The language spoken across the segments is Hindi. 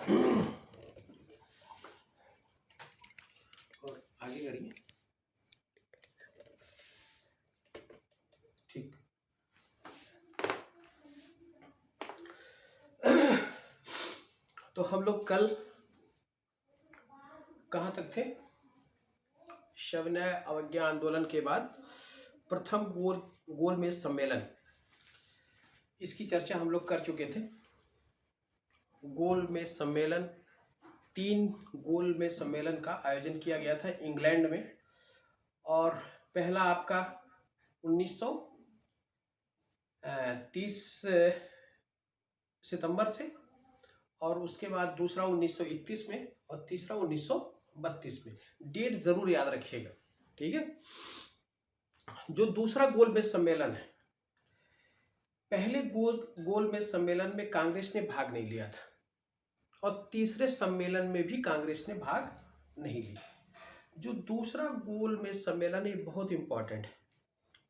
और आगे करिए। ठीक। तो हम लोग कल कहाँ तक थे? सविनय अवज्ञा आंदोलन के बाद प्रथम गोलमेज सम्मेलन, इसकी चर्चा हम लोग कर चुके थे। गोलमेज सम्मेलन, 3 गोलमेज सम्मेलन का आयोजन किया गया था इंग्लैंड में। और पहला आपका 1930 सितंबर से, और उसके बाद दूसरा 1931 में, और तीसरा 1932 में। डेट जरूर याद रखिएगा, ठीक है। जो दूसरा गोलमेज सम्मेलन है, पहले गोलमेज सम्मेलन में कांग्रेस ने भाग नहीं लिया था, और तीसरे सम्मेलन में भी कांग्रेस ने भाग नहीं लिया। जो दूसरा गोलमेज सम्मेलन है बहुत इंपॉर्टेंट है।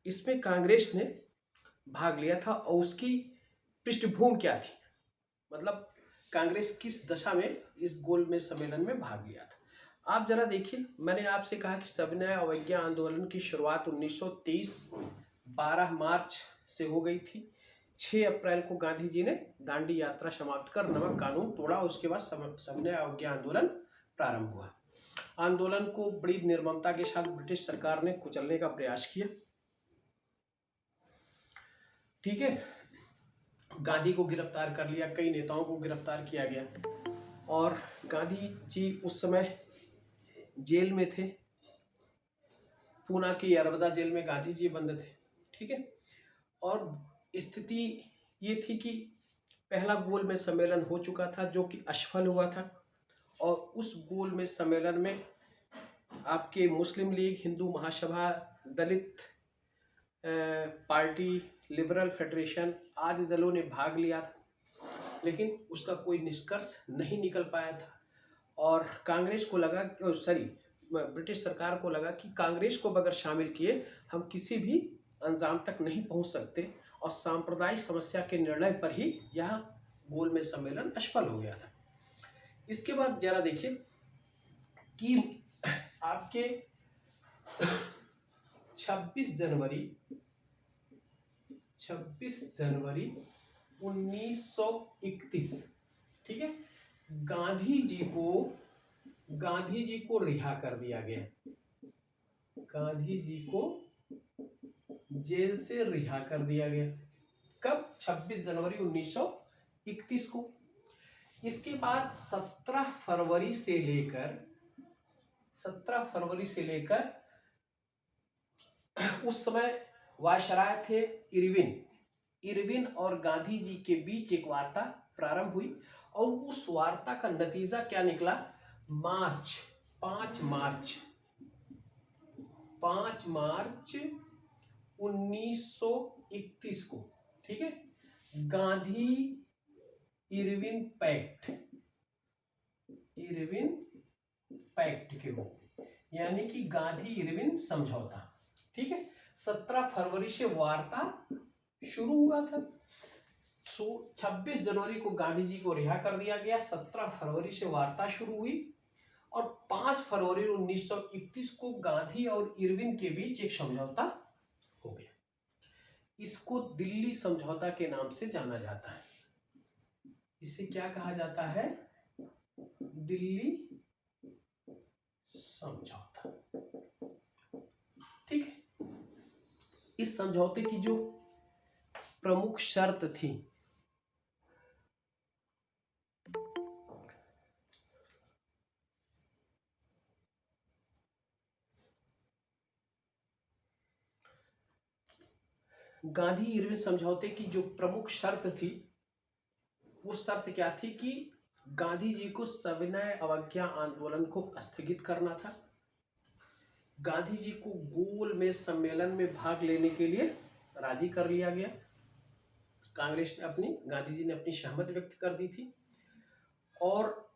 इसमें कांग्रेस ने भाग लिया था, और उसकी पृष्ठभूमि क्या थी, मतलब कांग्रेस किस दशा में इस गोलमेज सम्मेलन में भाग लिया था। आप जरा देखिए, मैंने आपसे कहा कि सविनय अवज्ञा आंदोलन की शुरुआत 1923 12 मार्च से हो गई थी। 6 अप्रैल को गांधी जी ने दांडी यात्रा समाप्त कर नमक कानून तोड़ा। उसके बाद सविनय अवज्ञा आंदोलन प्रारंभ हुआ। आंदोलन को बड़ी निर्ममता के साथ ब्रिटिश सरकार ने कुचलने का प्रयास किया, ठीक है। गांधी को गिरफ्तार कर लिया, कई नेताओं को गिरफ्तार किया गया, और गांधी जी उस समय जेल में थे। पूना की यरवदा जेल में गांधी जी बंद थे, ठीक है। और स्थिति ये थी कि पहला गोलमेज सम्मेलन हो चुका था जो कि असफल हुआ था, और उस गोलमेज सम्मेलन में आपके मुस्लिम लीग, हिंदू महासभा, दलित पार्टी, लिबरल फेडरेशन आदि दलों ने भाग लिया था, लेकिन उसका कोई निष्कर्ष नहीं निकल पाया था। और कांग्रेस को लगा, ब्रिटिश सरकार को लगा कि कांग्रेस को अगर शामिल किए हम किसी भी अंजाम तक नहीं पहुंच सकते, और सांप्रदायिक समस्या के निर्णय पर ही यह गोलमेज सम्मेलन असफल हो गया था। इसके बाद जरा देखिए कि आपके 26 जनवरी 1931, ठीक है, गांधी जी को रिहा कर दिया गया। गांधी जी को जेल से रिहा कर दिया गया। कब? 26 जनवरी 1931 को। इसके बाद 17 फरवरी से लेकर उस समय वायसराय थे इरविन और गांधी जी के बीच एक वार्ता प्रारंभ हुई, और उस वार्ता का नतीजा क्या निकला? 5 मार्च 1931 को, ठीक है, गांधी इरविन पैक्ट के रूप में, यानी कि गांधी इरविन समझौता, ठीक है। 17 फरवरी से वार्ता शुरू हुआ था। 26 जनवरी को गांधी जी को रिहा कर दिया गया, 17 फरवरी से वार्ता शुरू हुई, और 5 फरवरी 1931 को गांधी और इरविन के बीच एक समझौता हो गया। इसको दिल्ली समझौता के नाम से जाना जाता है। इसे क्या कहा जाता है? दिल्ली समझौता, ठीक है। इस समझौते की जो प्रमुख शर्त थी, गांधी इरविन समझौते की जो प्रमुख शर्त थी, वो शर्त क्या थी कि गांधी जी को सविनय अवज्ञा आंदोलन को स्थगित करना था। गांधी जी को गोलमेज सम्मेलन में भाग लेने के लिए राजी कर लिया गया। कांग्रेस ने गांधी जी ने अपनी सहमति व्यक्त कर दी थी, और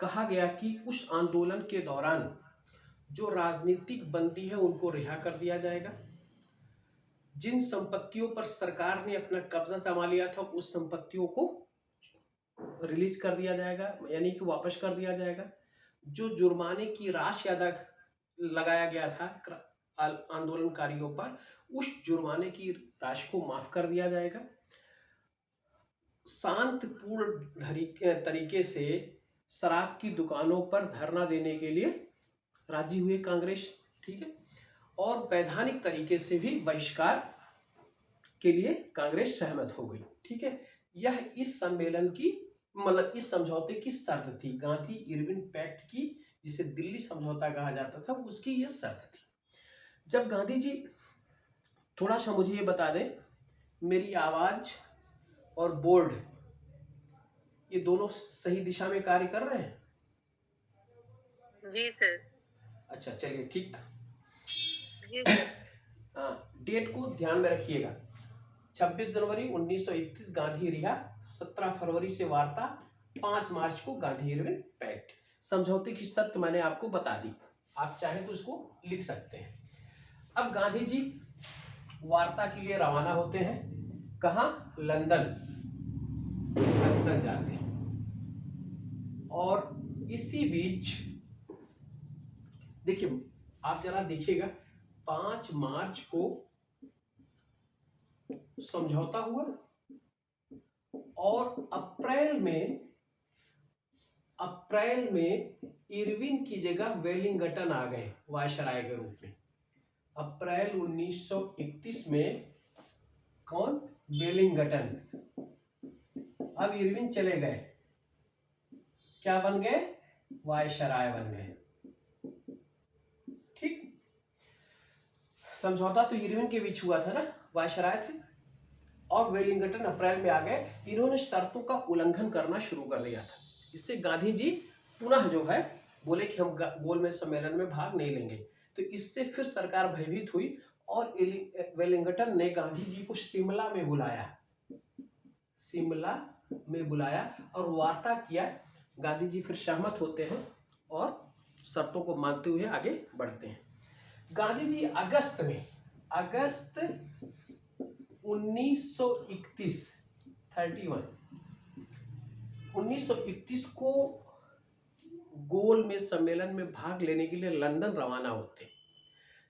कहा गया कि उस आंदोलन के दौरान जो राजनीतिक बंदी है उनको रिहा कर दिया जाएगा। जिन संपत्तियों पर सरकार ने अपना कब्जा जमा लिया था, उस संपत्तियों को रिलीज कर दिया जाएगा, यानी कि वापस कर दिया जाएगा। जो जुर्माने की राशि अदा लगाया गया था आंदोलनकारियों पर, उस जुर्माने की राशि को माफ कर दिया जाएगा। शांतिपूर्ण तरीके से शराब की दुकानों पर धरना देने के लिए राजी हुए कांग्रेस, ठीक है। और वैधानिक तरीके से भी बहिष्कार के लिए कांग्रेस सहमत हो गई, ठीक है। यह इस सम्मेलन की मतलब इस समझौते की शर्त थी, गांधी इरविन पैक्ट की, जिसे दिल्ली समझौता कहा जाता था, उसकी यह शर्त थी। जब गांधी जी, थोड़ा सा मुझे ये बता दें, मेरी आवाज और बोर्ड ये दोनों सही दिशा में कार्य कर रहे हैं? जी सर। अच्छा चलिए ठीक। जी सर। हाँ, डेट को ध्यान में रखिएगा। 26 जनवरी 1931 गांधी रिहा, 17 फरवरी से वार्ता, 5 मार्च को गांधी इरविन पैक्ट। समझौते की शर्त मैंने आपको बता दी, आप चाहें तो इसको लिख सकते हैं। अब गांधी जी वार्ता के लिए रवाना होते हैं। कहाँ? लंदन। लंदन जाते हैं। और इसी बीच देखिए, आप जरा देखिएगा, 5 मार्च को समझौता हुआ और अप्रैल में इरविन की जगह वेलिंगटन आ गए वायसराय के रूप में। अप्रैल 1931 में कौन? वेलिंगटन। अब इरविन चले गए, क्या बन गए? वायसराय बन गए, ठीक। समझौता तो इरविन के बीच हुआ था ना, वायसराय थे, और वेलिंगटन अप्रैल में आ गए। इन्होंने शर्तों का उल्लंघन करना शुरू कर दिया था। इससे गांधी जी पुनः जो है बोले कि हम गोलमेज सम्मेलन में भाग नहीं लेंगे। तो इससे फिर सरकार भयभीत हुई और वेलिंगटन ने गांधी जी को शिमला में बुलाया और वार्ता किया। गांधी जी फिर सहमत होते हैं और शर्तों को मानते हुए आगे बढ़ते हैं। गांधी जी अगस्त 1931 को गोलमेज सम्मेलन में भाग लेने के लिए लंदन रवाना होते हैं।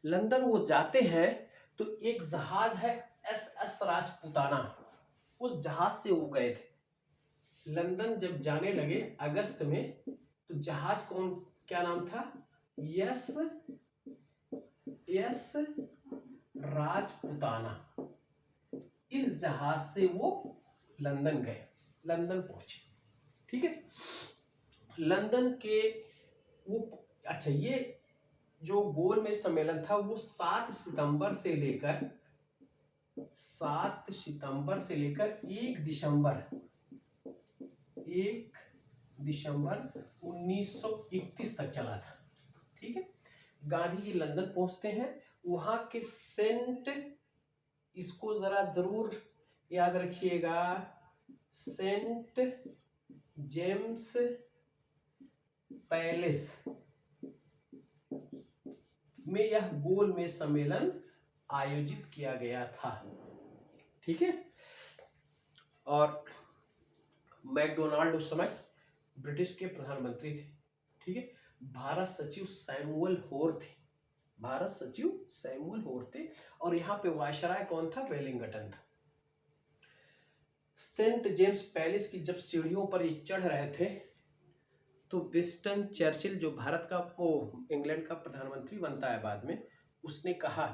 लंदन वो जाते हैं तो एक जहाज है SS राजपूताना, उस जहाज से वो गए थे। लंदन जब जाने लगे अगस्त में, तो जहाज क्या नाम था? एस राजपूताना। इस जहाज से वो लंदन गए, लंदन पहुंचे, ठीक है। लंदन के वो अच्छा, ये जो गोलमेज सम्मेलन था वो 7 सितंबर से लेकर 1 दिसंबर 1931 तक चला था, ठीक है। गांधी जी लंदन पहुंचते हैं। वहां के इसको जरा जरूर याद रखिएगा, सेंट जेम्स पैलेस में यह गोलमेज सम्मेलन आयोजित किया गया था, ठीक है। और मैकडोनाल्ड उस समय ब्रिटिश के प्रधानमंत्री थे, ठीक है। भारत सचिव सैमुअल होर थे और यहाँ पे वायसराय कौन था? वेलिंगटन था। सेंट जेम्स पैलेस की जब सीढ़ियों पर ये चढ़ रहे थे, तो विंस्टन चर्चिल, जो भारत का इंग्लैंड का प्रधानमंत्री बनता है बाद में, उसने कहा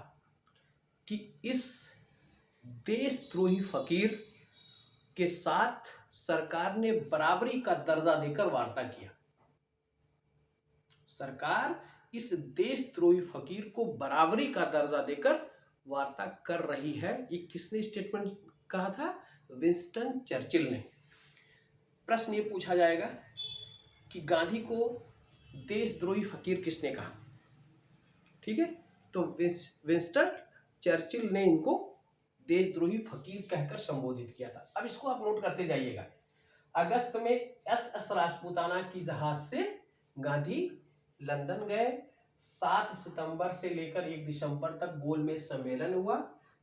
कि इस देशद्रोही फकीर के साथ सरकार ने बराबरी का दर्जा देकर वार्ता किया। सरकार इस देशद्रोही फकीर को बराबरी का दर्जा देकर वार्ता कर रही है। ये किसने स्टेटमेंट कहा था? विंस्टन चर्चिल ने। प्रश्न ये पूछा जाएगा कि गांधी को देशद्रोही फकीर किसने कहा, ठीक है। तो विंस्टन चर्चिल ने इनको देशद्रोही फकीर कहकर संबोधित किया था। अब इसको आप नोट करते जाइएगा। अगस्त में SS राजपूताना की जहाज से गांधी लंदन गए। 7 सितंबर से लेकर 1 दिसंबर तक गोलमेज सम्मेलन हुआ।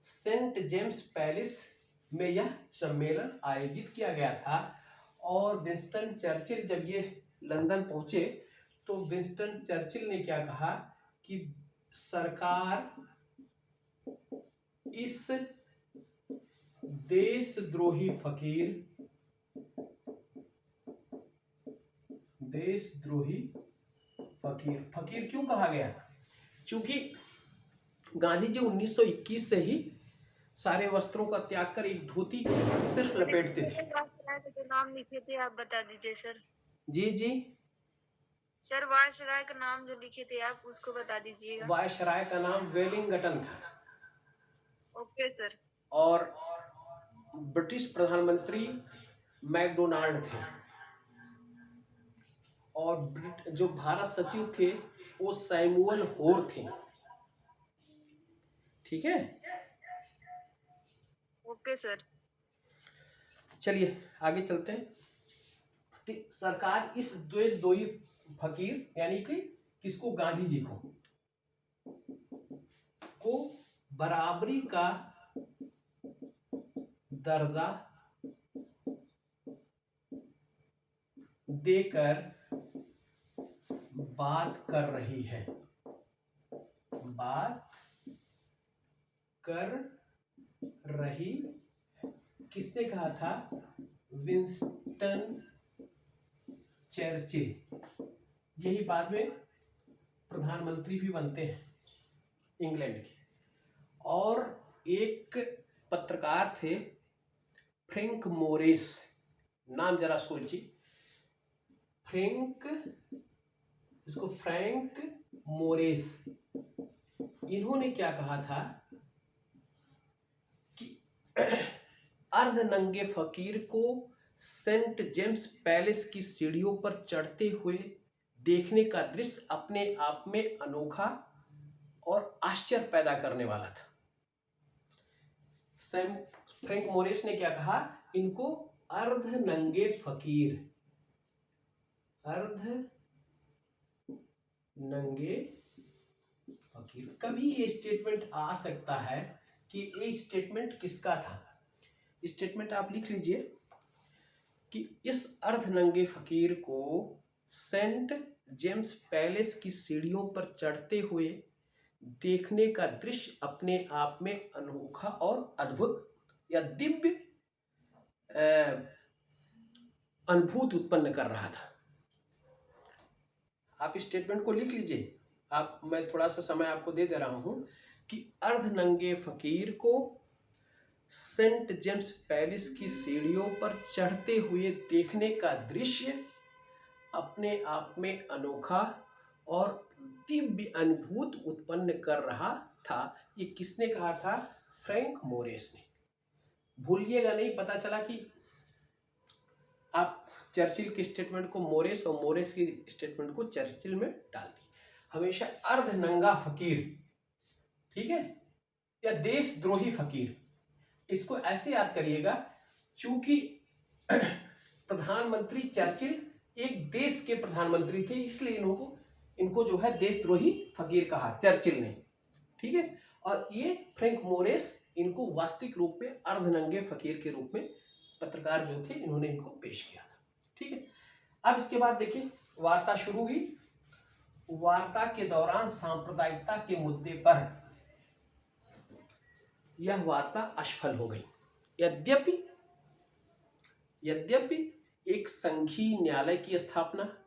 सेंट जेम्स पैलेस में यह सम्मेलन आयोजित किया गया था और विंस्टन चर्चिल जब ये लंदन पहुंचे तो विंस्टन चर्चिल ने क्या कहा कि सरकार इस देशद्रोही फकीर क्यों कहा गया? क्योंकि गांधी जी 1921 से ही सारे वस्त्रों का त्याग कर एक धोती सिर्फ लपेटते थे। जो नाम लिखे थे आप बता दीजिए सर। जी जी, सर वायसराय का नाम जो लिखे थे आप उसको बता दीजिएगा। वायसराय का नाम वेलिंगटन था। Okay sir. और ब्रिटिश प्रधानमंत्री मैकडोनाल्ड थे। और जो भारत सचिव थे वो सैमुअल होर थे। ठीक है, ओके सर। चलिए आगे चलते हैं। तो सरकार इस देशद्रोही फकीर यानी कि किसको, गांधी जी को बराबरी का दर्जा देकर बात कर रही। किसने कहा था? Winston Churchill. यही बाद में प्रधानमंत्री भी बनते हैं इंग्लैंड के। और एक पत्रकार थे फ्रैंक मोरिस, नाम जरा सोचिए, फ्रैंक मोरिस। इन्होंने क्या कहा था कि अर्धनंगे फकीर को सेंट जेम्स पैलेस की सीढ़ियों पर चढ़ते हुए देखने का दृश्य अपने आप में अनोखा और आश्चर्य पैदा करने वाला था। फ्रैंक मोरिस ने क्या कहा? इनको अर्धनंगे फकीर कभी ये स्टेटमेंट आ सकता है कि ये स्टेटमेंट किसका था। स्टेटमेंट आप लिख लीजिए कि इस अर्धनंगे फकीर को सेंट जेम्स पैलेस की सीढ़ियों पर चढ़ते हुए देखने का दृश्य अपने आप में अनोखा और अद्भुत या दिव्य अनुभूति उत्पन्न कर रहा था। आप इस स्टेटमेंट को लिख लीजिए। मैं थोड़ा सा समय आपको दे रहा हूं कि अर्धनंगे फकीर को सेंट जेम्स पैलेस की सीढ़ियों पर चढ़ते हुए देखने का दृश्य अपने आप में अनोखा और दिव्य अनुभूति उत्पन्न कर रहा था। ये किसने कहा था? फ्रैंक मोरिस ने। भूलिएगा नहीं, पता चला कि आप चर्चिल के स्टेटमेंट को मोरिस और मोरिस की स्टेटमेंट को चर्चिल में डाल दी। हमेशा अर्धनंगा फकीर, ठीक है, या देशद्रोही फकीर, इसको ऐसे याद करिएगा क्योंकि प्रधानमंत्री चर्चिल एक देश के प्रधानमंत्री थे, इसलिए इनको जो है देशद्रोही फकीर कहा चर्चिल ने। ठीक है, और ये फ्रैंक मोरिस इनको वास्तविक रूप में अर्धनंगे फकीर के रूप में पत्रकार जो थे इन्होंने इनको पेश किया था। ठीक है, अब इसके बाद देखिए वार्ता शुरू हुई। वार्ता के दौरान सांप्रदायिकता के मुद्दे पर यह वार्ता असफल हो गई। यद्यपि एक संघीय न्यायालय की स्थापना,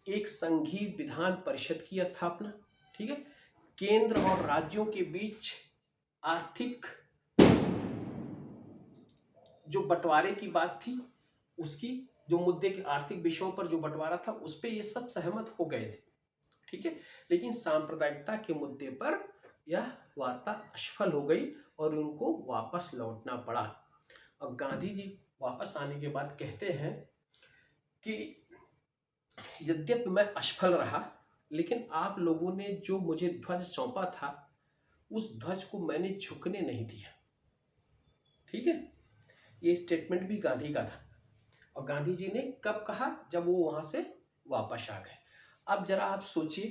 एक संघीय विधान परिषद की स्थापना, ठीक है, केंद्र और राज्यों के बीच आर्थिक जो बंटवारे की बात थी, उसकी जो मुद्दे के आर्थिक विषयों पर जो बंटवारा था उस पे ये सब सहमत हो गए थे। ठीक है, लेकिन सांप्रदायिकता के मुद्दे पर यह वार्ता असफल हो गई और उनको वापस लौटना पड़ा। और गांधी जी वापस आने के बाद कहते हैं कि यद्यपि मैं असफल रहा, लेकिन आप लोगों ने जो मुझे ध्वज सौंपा था उस ध्वज को मैंने झुकने नहीं दिया। ठीक है, ये स्टेटमेंट भी गांधी का था। और गांधी जी ने कब कहा? जब वो वहां से वापस आ गए। अब जरा आप सोचिए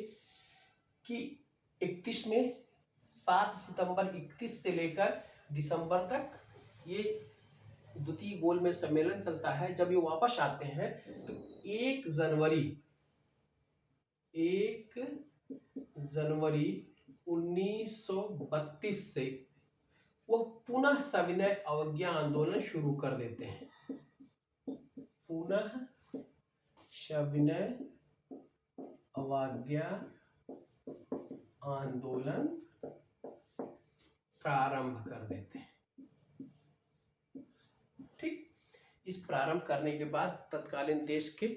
कि 31 में 7 सितंबर 31 से लेकर दिसंबर तक ये द्वितीय गोलमेज सम्मेलन चलता है। जब ये वापस आते हैं तो 1 जनवरी 1932 से वो पुनः सविनय अवज्ञा आंदोलन शुरू कर देते हैं। पुनः सविनय अवज्ञा आंदोलन प्रारंभ कर देते हैं। ठीक, इस प्रारंभ करने के बाद तत्कालीन देश के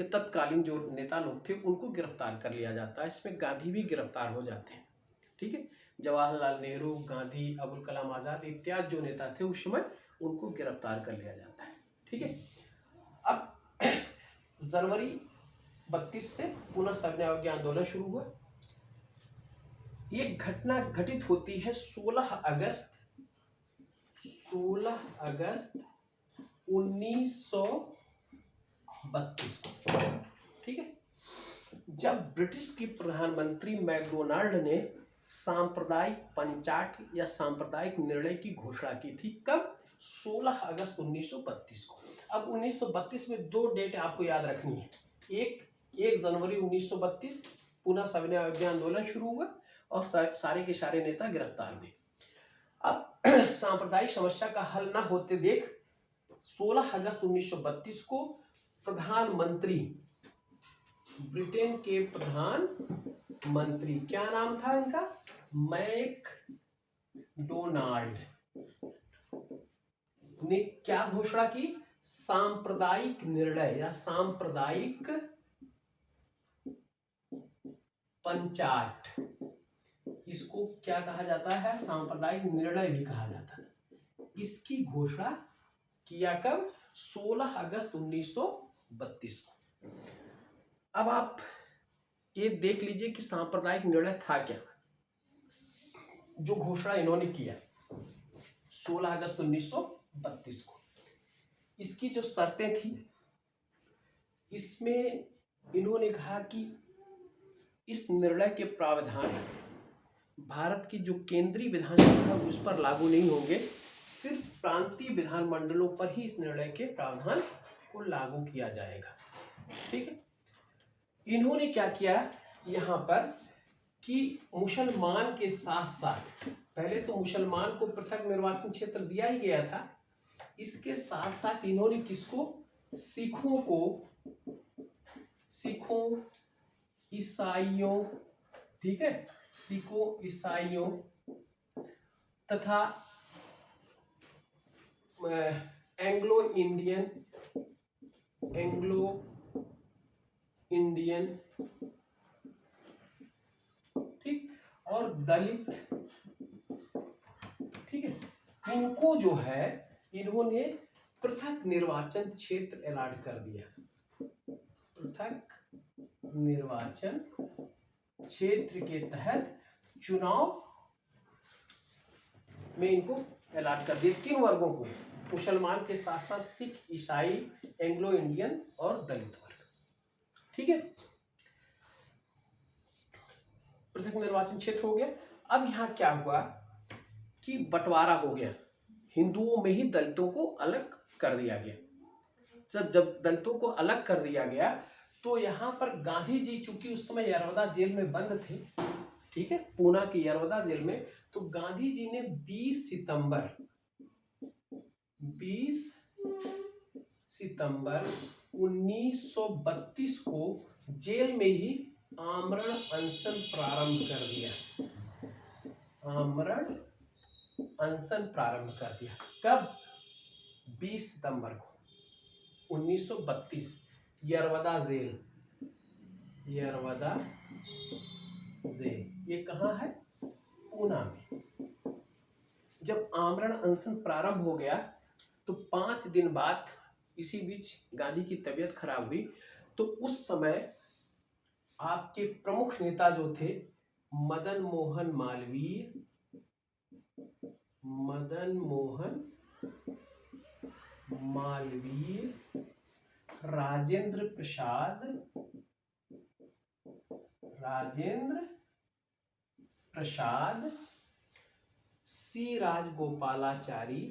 तत्कालीन जो नेता लोग थे उनको गिरफ्तार कर लिया जाता है। इसमें गांधी भी गिरफ्तार हो जाते हैं। ठीक है, जवाहरलाल नेहरू, गांधी, अबुल कलाम आजाद इत्यादि जो नेता थे उस समय उनको गिरफ्तार कर लिया जाता है। ठीक है, अब जनवरी 32 से पुनः सविनय अवज्ञा आंदोलन शुरू हुआ। ये घटना घटित होती है 16 अगस्त 1932 को। ठीक है, जब ब्रिटिश की प्रधानमंत्री मैकडोनाल्ड ने सांप्रदायिक पंचाट या सांप्रदायिक निर्णय की घोषणा की थी। कब? 16 अगस्त 1932 को। अब 1932 में 2 डेट आपको याद रखनी है। 1 जनवरी 1932 पुनः सविनय अवज्ञा आंदोलन शुरू हुआ और सारे के सारे नेता गिरफ्तार हुए। अब सांप्रदायिक समस्या का हल न होते देख 16 अगस्त 1932 को प्रधानमंत्री, ब्रिटेन के प्रधानमंत्री, क्या नाम था इनका? मैकडोनाल्ड ने क्या घोषणा की? सांप्रदायिक निर्णय या सांप्रदायिक पंचाट, इसको क्या कहा जाता है? सांप्रदायिक निर्णय भी कहा जाता है। इसकी घोषणा किया कब? 16 अगस्त 1932 को। अब आप ये देख लीजिए कि सांप्रदायिक निर्णय था क्या, जो घोषणा इन्होंने किया 16 अगस्त 1932 को। इसकी जो शर्तें थी, इसमें इन्होंने कहा कि इस निर्णय के प्रावधान भारत की जो केंद्रीय विधानसभा है उस पर लागू नहीं होंगे, सिर्फ प्रांतीय विधानमंडलों पर ही इस निर्णय के प्रावधान को लागू किया जाएगा। ठीक है, इन्होंने क्या किया यहाँ पर कि मुसलमान के साथ साथ, पहले तो मुसलमान को पृथक निर्वाचन क्षेत्र दिया ही गया था, इसके साथ साथ इन्होंने किसको? सिखों, ईसाइयों, ठीक है, सिखों, ईसाइयों तथा एंग्लो इंडियन, ठीक, और दलित, ठीक है, इनको जो है इन्होंने पृथक निर्वाचन क्षेत्र अलॉट कर दिया। पृथक निर्वाचन क्षेत्र के तहत चुनाव में इनको अलॉट कर दिया। 3 वर्गों को, मुसलमान के साथ साथ सिख, ईसाई, एंग्लो इंडियन और दलित वर्ग। ठीक है, पृथक निर्वाचन क्षेत्र हो गया। अब यहाँ क्या हुआ कि बंटवारा हो गया, हिंदुओं में ही दलितों को अलग कर दिया गया। जब दलितों को अलग कर दिया गया तो यहाँ पर गांधी जी चूंकि उस समय यरवदा जेल में बंद थे, ठीक है, पूना की यरवदा जेल में, तो गांधी जी ने 20 सितंबर 1932 को जेल में ही आमरण अनशन प्रारंभ कर दिया। आमरण अनशन प्रारंभ कर दिया। कब? 20 सितंबर को 1932, यरवदा जेल। ये कहाँ है? पूना में। जब आमरण अनशन प्रारंभ हो गया तो 5 दिन बाद, इसी बीच गांधी की तबीयत खराब हुई, तो उस समय आपके प्रमुख नेता जो थे मदन मोहन मालवीय, राजेंद्र प्रसाद, सी राजगोपालाचारी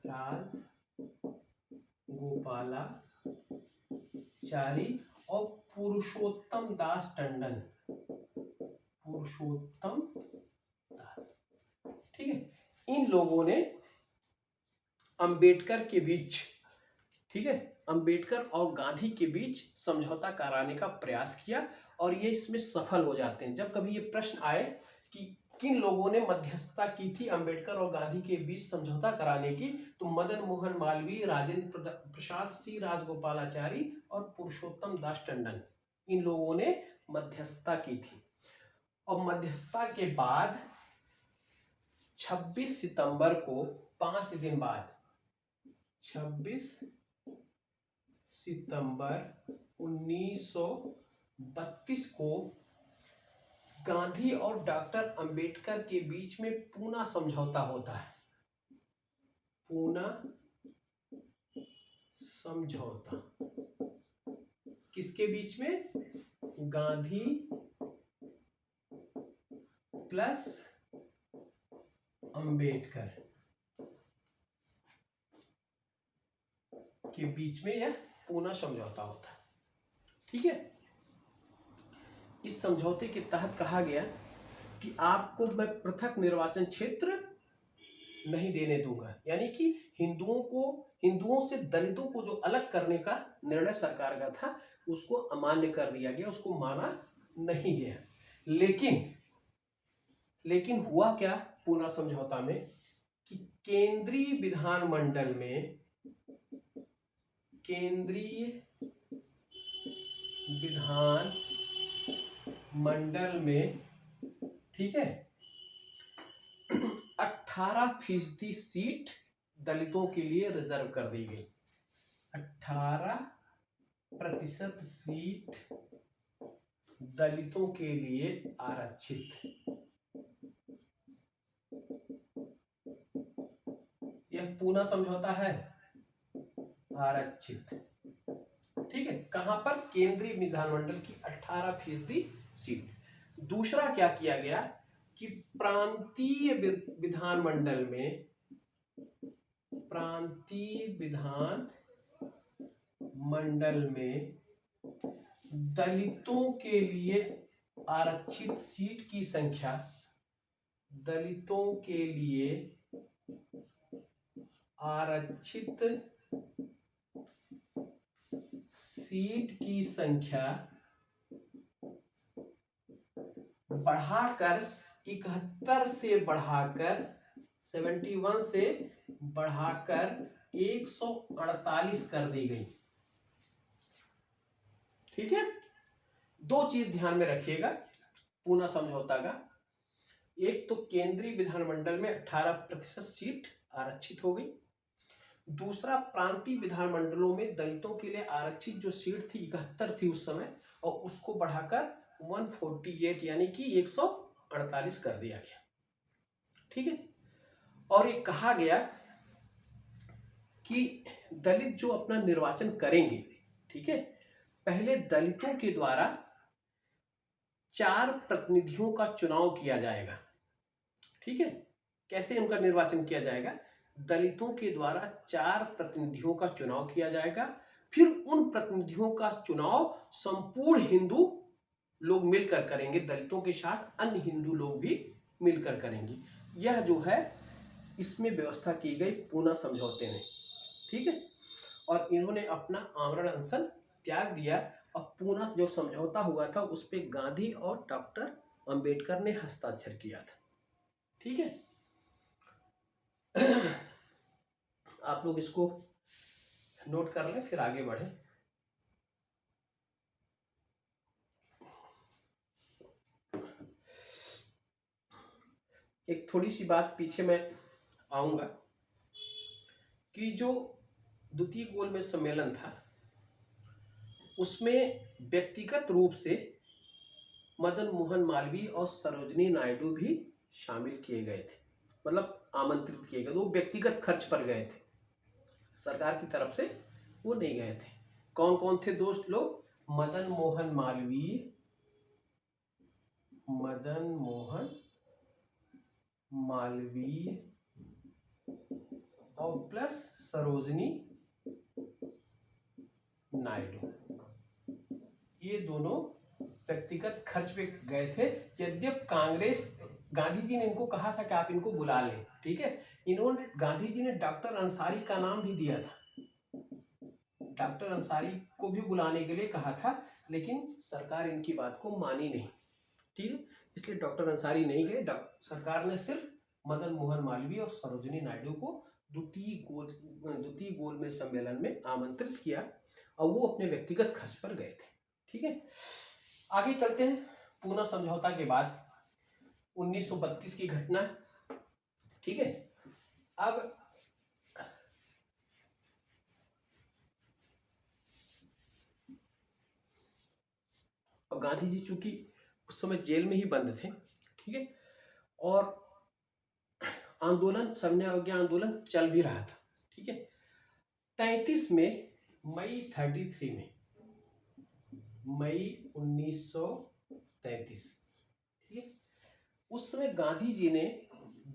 राजगोपालाचारी और पुरुषोत्तम दास टंडन, पुरुषोत्तम दास, ठीक है। इन लोगों ने अंबेडकर के बीच, ठीक है, अंबेडकर और गांधी के बीच समझौता कराने का प्रयास किया और ये इसमें सफल हो जाते हैं। जब कभी ये प्रश्न आए कि किन लोगों ने मध्यस्थता की थी अंबेडकर और गांधी के बीच समझौता कराने की, तो मदन मोहन मालवीय, राजेंद्र प्रसाद, सी राजगोपालाचारी और पुरुषोत्तम दास टंडन, इन लोगों ने मध्यस्थता की थी। और मध्यस्थता के बाद 26 सितंबर को, 5 दिन बाद, 26 सितंबर 1932 को गांधी और डॉक्टर अंबेडकर के बीच में पूना समझौता होता है। पूना समझौता किसके बीच में? गांधी प्लस अंबेडकर के बीच में यह पूना समझौता होता है, ठीक है। इस समझौते के तहत कहा गया कि आपको मैं पृथक निर्वाचन क्षेत्र नहीं देने दूंगा, यानी कि हिंदुओं से दलितों को जो अलग करने का निर्णय सरकार का था उसको अमान्य कर दिया गया, उसको माना नहीं गया। लेकिन हुआ क्या पूना समझौता में कि केंद्रीय विधानमंडल में, ठीक है, 18% सीट दलितों के लिए रिजर्व कर दी गई। 18% सीट दलितों के लिए आरक्षित। यह पूना समझौता है, आरक्षित, ठीक है। कहां पर? केंद्रीय विधानमंडल की 18% सीट। दूसरा क्या किया गया कि प्रांतीय विधानमंडल में दलितों के लिए आरक्षित सीट की संख्या, दलितों के लिए आरक्षित सीट की संख्या बढ़ाकर 71 से बढ़ाकर 71 से बढ़ाकर 148 कर दी गई, ठीक है। दो चीज ध्यान में रखिएगा पूना समझौता का। एक तो केंद्रीय विधानमंडल में 18% सीट आरक्षित हो गई। दूसरा, प्रांतीय विधानमंडलों में दलितों के लिए आरक्षित जो सीट थी 71 थी उस समय, और उसको बढ़ाकर 148 यानी कि 148 कर दिया गया, ठीक है। और ये कहा गया कि दलित जो अपना निर्वाचन करेंगे, ठीक है, पहले दलितों के द्वारा 4 प्रतिनिधियों का चुनाव किया जाएगा, ठीक है। कैसे उनका निर्वाचन किया जाएगा? दलितों के द्वारा 4 प्रतिनिधियों का चुनाव किया जाएगा, फिर उन प्रतिनिधियों का चुनाव संपूर्ण हिंदू लोग मिलकर करेंगे, दलितों के साथ अन्य हिंदू लोग भी मिलकर करेंगे। यह जो है इसमें व्यवस्था की गई पूना समझौते में, ठीक है। और इन्होंने अपना आमरण अनशन त्याग दिया और पूना जो समझौता हुआ था उस पर गांधी और डॉक्टर अंबेडकर ने हस्ताक्षर किया था, ठीक है। आप लोग इसको नोट कर लें, फिर आगे बढ़ें। एक थोड़ी सी बात पीछे मैं आऊंगा कि जो द्वितीय गोलमेज सम्मेलन था उसमें व्यक्तिगत रूप से मदन मोहन मालवीय और सरोजिनी नायडू भी शामिल किए गए थे, मतलब आमंत्रित किए गए, वो व्यक्तिगत खर्च पर गए थे, सरकार की तरफ से वो नहीं गए थे। कौन कौन थे दोस्त लोग? मदन मोहन मालवीय और प्लस सरोजिनी नायडू, ये दोनों व्यक्तिगत खर्च पे गए थे। यद्यप कांग्रेस, गांधी जी ने इनको कहा था कि आप इनको बुला लें, ठीक है। इन्होंने, गांधी जी ने डॉक्टर अंसारी का नाम भी दिया था, डॉक्टर अंसारी को भी बुलाने के लिए कहा था, लेकिन सरकार इनकी बात को मानी नहीं, ठीक है। इसलिए डॉक्टर अंसारी नहीं गए। सरकार ने सिर्फ मदन मोहन मालवीय और सरोजिनी नायडू को द्वितीय गोलमेज सम्मेलन में आमंत्रित किया और वो अपने व्यक्तिगत खर्च पर गए थे, ठीक है। आगे चलते हैं। पूना समझौता के बाद 1932 की घटना, ठीक है। अब गांधी जी चूंकि उस समय जेल में ही बंद थे, ठीक है, और आंदोलन, सविनय अवज्ञा आंदोलन चल भी रहा था, ठीक है। 33 में, मई 33 में, मई 1933, ठीक है, उस समय गांधी जी ने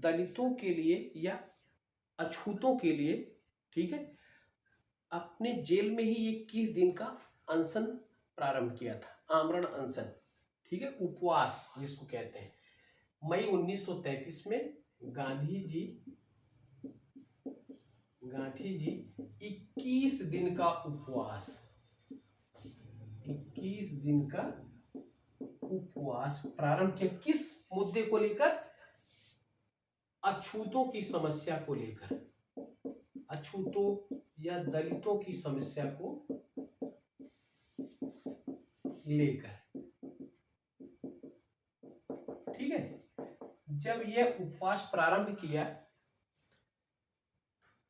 दलितों के लिए या अछूतों के लिए, ठीक है, अपने जेल में ही 21 दिन का अनशन प्रारंभ किया था, आमरण अनशन, ठीक है, उपवास जिसको कहते हैं। मई 1933 में गांधी जी 21 दिन का उपवास, 21 दिन का उपवास प्रारंभ किया। किस मुद्दे को लेकर? अछूतों की समस्या को लेकर, अछूतों या दलितों की समस्या को लेकर, ठीक है। जब यह उपवास प्रारंभ किया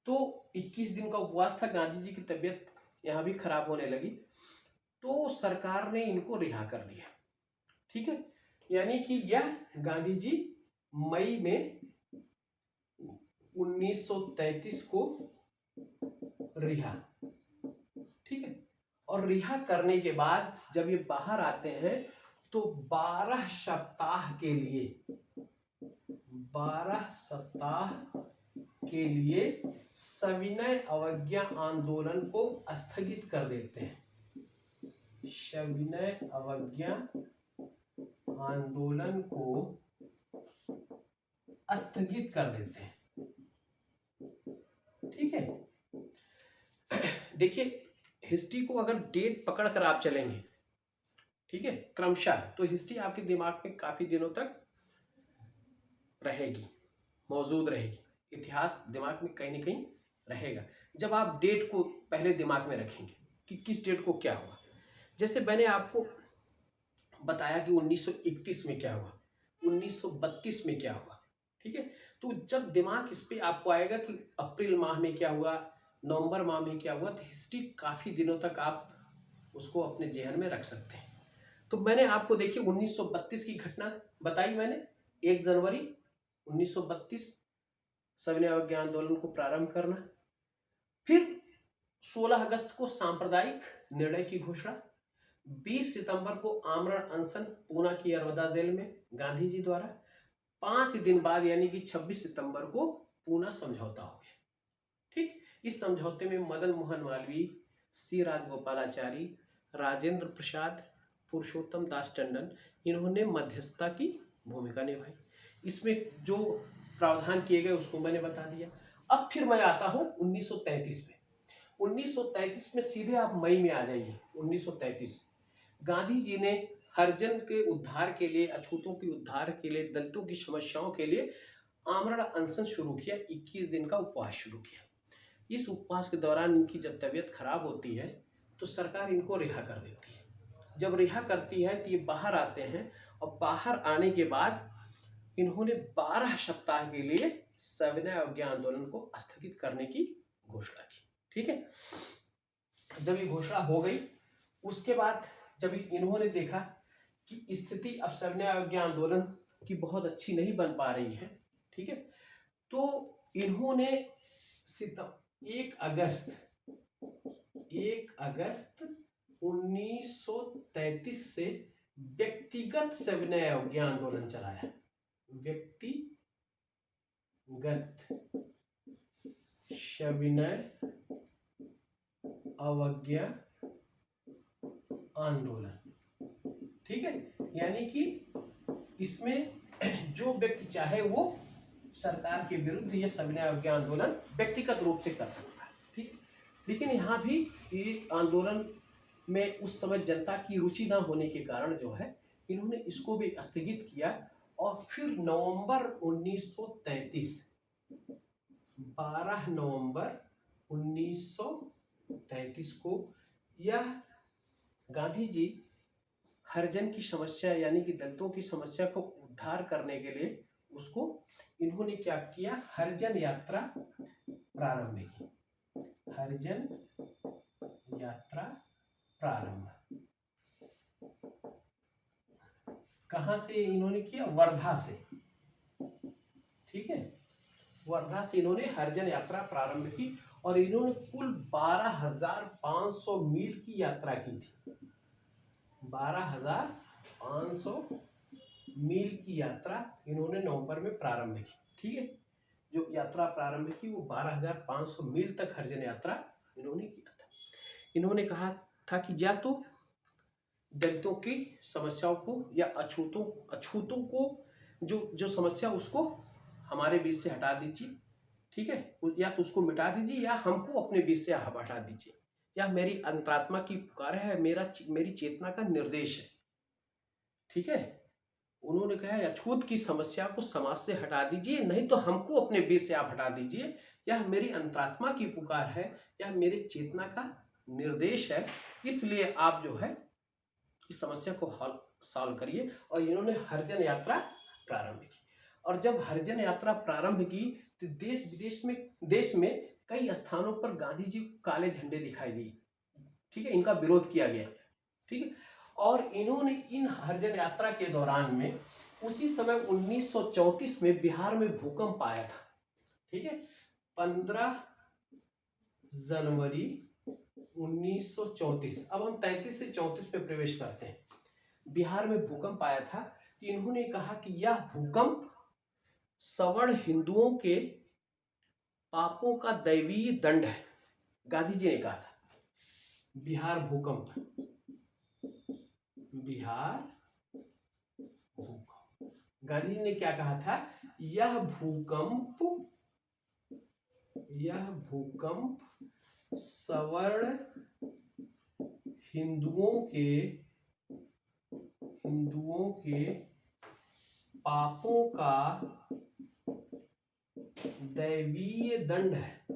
तो 21 दिन का उपवास था, गांधी जी की तबीयत यहां भी खराब होने लगी, तो सरकार ने इनको रिहा कर दिया, ठीक है। यानी कि यह गांधी जी मई में 1933 को रिहा, ठीक है। और रिहा करने के बाद जब ये बाहर आते हैं तो 12 सप्ताह के लिए, 12 सप्ताह के लिए सविनय अवज्ञा आंदोलन को स्थगित कर देते हैं, सविनय अवज्ञा आंदोलन को स्थगित कर देते हैं, ठीक है। देखिए, हिस्ट्री को अगर डेट पकड़ कर आप चलेंगे, ठीक है, क्रमशः, तो हिस्ट्री आपके दिमाग में काफी दिनों तक रहेगी, मौजूद रहेगी, इतिहास दिमाग में कहीं ना कहीं रहेगा जब आप डेट को पहले दिमाग में रखेंगे कि किस डेट को क्या हुआ। जैसे मैंने आपको बताया कि 1931 में क्या हुआ, 1932 में क्या हुआ, ठीक है। तो जब दिमाग इस पे आपको आएगा कि अप्रैल माह में क्या हुआ, नवंबर माह में क्या हुआ, तो हिस्ट्री काफी दिनों तक आप उसको अपने जेहन में रख सकते हैं। तो मैंने आपको देखिए 1932 की घटना बताई मैंने, 1 जनवरी 1932 सविनय अवज्ञा आंदोलन को प्रारंभ करना, फिर 16 अगस्त को सांप्रदायिक निर्णय की घोषणा, 20 सितंबर को आमरण अनशन पूना की यरवदा जेल में गांधी जी द्वारा, 5 दिन बाद यानी कि 26 सितंबर को पूना समझौता हो गया, ठीक। इस समझौते में मदन मोहन मालवीय, सी राजगोपालाचारी, राजेंद्र प्रसाद, पुरुषोत्तम दास टंडन, इन्होंने मध्यस्थता की भूमिका निभाई। इसमें जो प्रावधान किए गए उसको मैंने बता दिया। अब फिर मैं आता हूं 1933 में। 1933 में सीधे आप मई में आ जाइए। 1933 गांधी जी ने हरिजन के उद्धार के लिए, अछूतों के उद्धार के लिए, दलितों की समस्याओं के लिए आमरण अनशन शुरू किया, 21 दिन का उपवास शुरू किया। इस उपवास के दौरान इनकी जब तबीयत खराब होती है तो सरकार इनको रिहा कर देती है। जब रिहा करती है तो ये बाहर आते हैं और बाहर आने के बाद इन्होंने 12 सप्ताह के लिए सविनय अवज्ञा आंदोलन को स्थगित करने की घोषणा की, ठीक है। जब ये घोषणा हो गई उसके बाद जब इन्होंने देखा कि स्थिति अब सविनय अवज्ञा आंदोलन की बहुत अच्छी नहीं बन पा रही है, ठीक है, तो इन्होंने 1 अगस्त 1933 से व्यक्तिगत सविनय अवज्ञा आंदोलन चलाया, व्यक्तिगत सविनय अवज्ञा आंदोलन। ठीक है, यानी कि इसमें जो व्यक्ति चाहे वो सरकार के विरुद्ध या सविनय अवज्ञा आंदोलन व्यक्तिगत रूप से कर सकता है। ठीक, लेकिन यहाँ भी ये आंदोलन में उस समय जनता की रुचि न होने के कारण जो है इन्होंने इसको भी स्थगित किया। और फिर नवंबर 1933, 12 नवंबर 1933 को यह गांधी जी हरिजन की समस्या यानी कि दलितों की समस्या को उद्धार करने के लिए उसको इन्होंने क्या किया, हरिजन यात्रा प्रारंभ की। हरिजन यात्रा प्रारंभ कहाँ से इन्होंने किया, वर्धा से। ठीक है, वर्धा से इन्होंने हरिजन यात्रा प्रारंभ की और इन्होंने कुल 12,500 मील की यात्रा की थी। 12,500 मील की यात्रा इन्होंने नवंबर में प्रारंभ की। ठीक है, जो यात्रा प्रारंभ की वो 12,500 मील तक हरिजन यात्रा इन्होंने किया था। इन्होंने कहा था कि या तो दलितों की समस्याओं को या अछूतों को जो समस्या उसको हमारे बीच से हटा दीजिए। ठीक है, या तो उसको मिटा दीजिए या हमको अपने बीच से हटा दीजिए, या मेरी अंतरात्मा की पुकार है, मेरी चेतना का निर्देश है। ठीक है, उन्होंने कहा अछूत की समस्या को समाज से हटा दीजिए, नहीं तो हमको अपने बीच से आप हटा दीजिए, यह मेरी अंतरात्मा की पुकार है, यह मेरी चेतना का निर्देश है, इसलिए आप जो है इस समस्या को सॉल्व करिए। और इन्होंने हरिजन यात्रा प्रारंभ की। और जब हरिजन यात्रा प्रारंभ की तो देश में कई स्थानों पर गांधी जी को काले झंडे दिखाई दिए। ठीक है, इनका विरोध किया गया। ठीक है, और इन्होंने इन हरिजन यात्रा के दौरान में उसी समय 1934 में बिहार में भूकंप आया था। ठीक है, 15 जनवरी 1934। अब हम 33 से 34 में प्रवेश करते हैं। बिहार में भूकंप आया था तो इन्होंने कहा कि यह भूकंप सवर्ण हिंदुओं के पापों का दैवीय दंड है। गांधी जी ने कहा था बिहार भूकंप गांधी जी ने क्या कहा था, यह भूकंप सवर्ण हिंदुओं के पापों का दैवीय दंड है।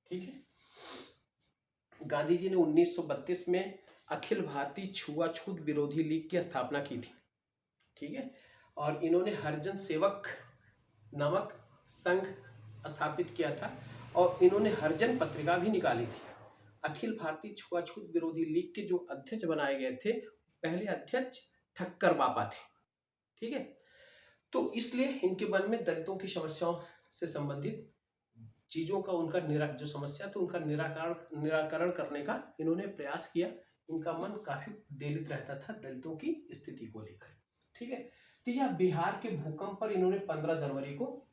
ठीक है, गांधी जी ने 1932 में अखिल भारतीय छुआछूत विरोधी लीग की स्थापना की थी। ठीक है, और इन्होंने हरिजन सेवक नामक संघ स्थापित किया था और इन्होंने हरिजन पत्रिका भी निकाली थी। अखिल भारतीय छुआछूत विरोधी लीग के जो अध्यक्ष बनाए गए थे, पहले अध्यक्ष ठक्कर बापा थे। ठीक है, तो इसलिए इनके मन में दलितों की समस्याओं से संबंधित चीजों का उनका जो समस्या थी उनका निराकरण करने का इन्होंने प्रयास किया। इनका मन काफी उद्वेलित रहता था दलितों की स्थिति को लेकर। ठीक है, तो यह बिहार के भूकंप पर इन्होंने 15 जनवरी को,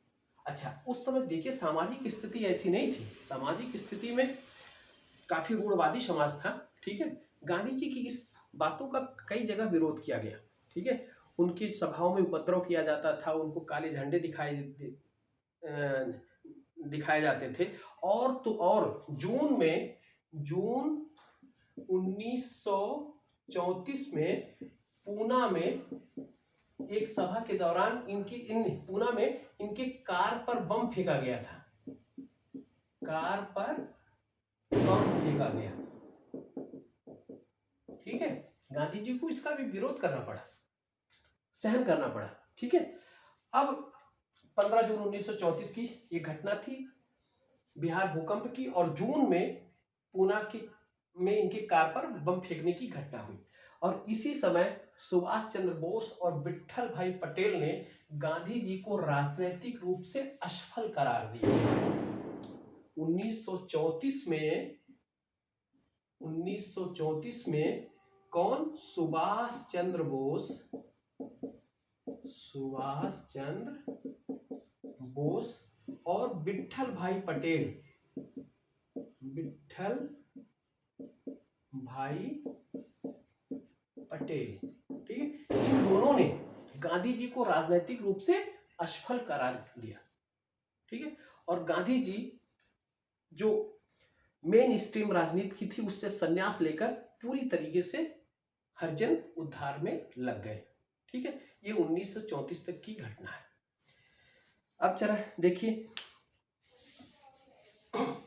अच्छा उस समय देखिए सामाजिक स्थिति ऐसी नहीं थी। सामाजिक स्थिति में काफी रूढ़वादी समाज था। ठीक है, गांधी जी की इस बातों का कई जगह विरोध किया गया। ठीक है, उनकी सभाओं में उपद्रव किया जाता था, उनको काले झंडे दिखाए जाते थे। और तो और जून 1934 में पूना में एक सभा के दौरान पूना में इनके कार पर बम फेंका गया था। कार पर बम फेंका गया। ठीक है, गांधी जी को इसका भी विरोध करना पड़ा, सहन करना पड़ा। ठीक है, अब 15 जून 1934 की ये घटना थी बिहार भूकंप की, और जून में पूना में इनके कार पर बम फेंकने की घटना हुई। और इसी समय सुभाष चंद्र बोस और विट्ठल भाई पटेल ने गांधी जी को राजनीतिक रूप से असफल करार दिया। 1934 में कौन, सुभाष चंद्र बोस सुभाष चंद्र बोस और विट्ठल भाई पटेल, विट्ठल भाई पटेल, ठीक है। इन दोनों ने गांधी जी को राजनीतिक रूप से असफल करार दिया, ठीक है। और गांधी जी जो मेन स्ट्रीम राजनीति की थी उससे संन्यास लेकर पूरी तरीके से हरिजन उद्धार में लग गए, ठीक है। ये 1934 तक की घटना है। अब जरा देखिए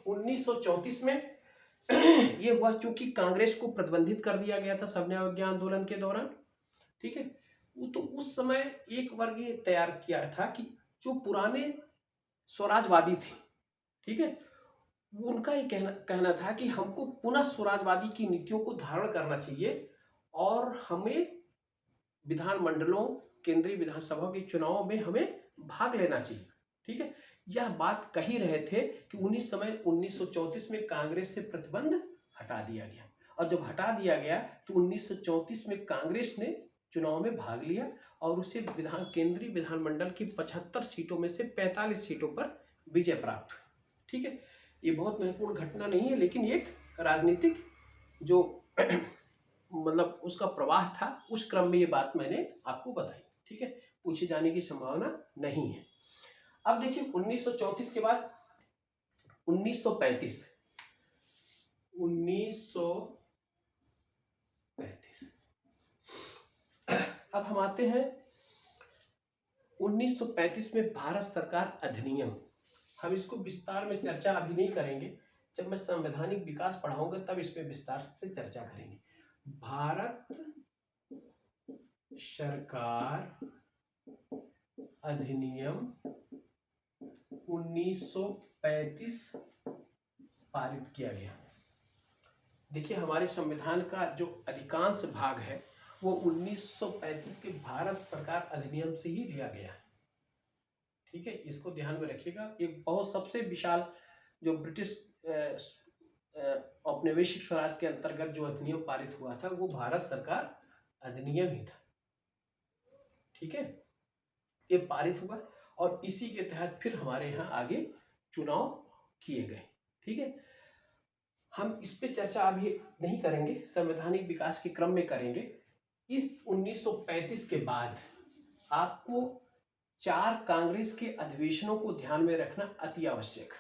1934 में ये हुआ क्योंकि कांग्रेस को प्रतिबंधित कर दिया गया था सविनय अवज्ञा आंदोलन के दौरान, ठीक है। वो तो उस समय एक वर्ग ये तैयार किया था कि जो पुराने स्वराजवादी थे, ठीक है, उनका ये कहना था कि हमको पुनः स्वराजवादी की नीतियों को धारण करना चाहिए और हमें विधानमंडलों, केंद्रीय विधानसभा के चुनावों में हमें भाग लेना चाहिए, ठीक है। यह बात कही रहे थे कि उन्हीं समय 1934 में कांग्रेस से प्रतिबंध हटा दिया गया, और जब हटा दिया गया तो 1934 में कांग्रेस ने चुनाव में भाग लिया और उसे केंद्रीय विधानमंडल की 75 सीटों में से 45 सीटों पर विजय प्राप्त हुई, ठीक है। ये बहुत महत्वपूर्ण घटना नहीं है, लेकिन एक राजनीतिक जो मतलब उसका प्रवाह था, उस क्रम में ये बात मैंने आपको बताई, ठीक है। पूछे जाने की संभावना नहीं है। अब देखिए 1934 के बाद 1935 अब हम आते हैं 1935 में भारत सरकार अधिनियम। हम इसको विस्तार में चर्चा अभी नहीं करेंगे, जब मैं संवैधानिक विकास पढ़ाऊंगा तब इस पे विस्तार से चर्चा करेंगे। भारत सरकार अधिनियम 1935 पारित किया गया। देखिए हमारे संविधान का जो अधिकांश भाग है वो 1935 के भारत सरकार अधिनियम से ही लिया गया है, ठीक है। इसको ध्यान में रखिएगा। एक बहुत सबसे विशाल जो ब्रिटिश औपनिवेशिक स्वराज के अंतर्गत जो अधिनियम पारित हुआ था वो भारत सरकार अधिनियम ही था, ठीक है। ये पारित हुआ और इसी के तहत फिर हमारे यहाँ आगे चुनाव किए गए, ठीक है। हम इस पे चर्चा अभी नहीं करेंगे, संवैधानिक विकास के क्रम में करेंगे। इस 1935 के बाद आपको 4 कांग्रेस के अधिवेशनों को ध्यान में रखना अति आवश्यक है।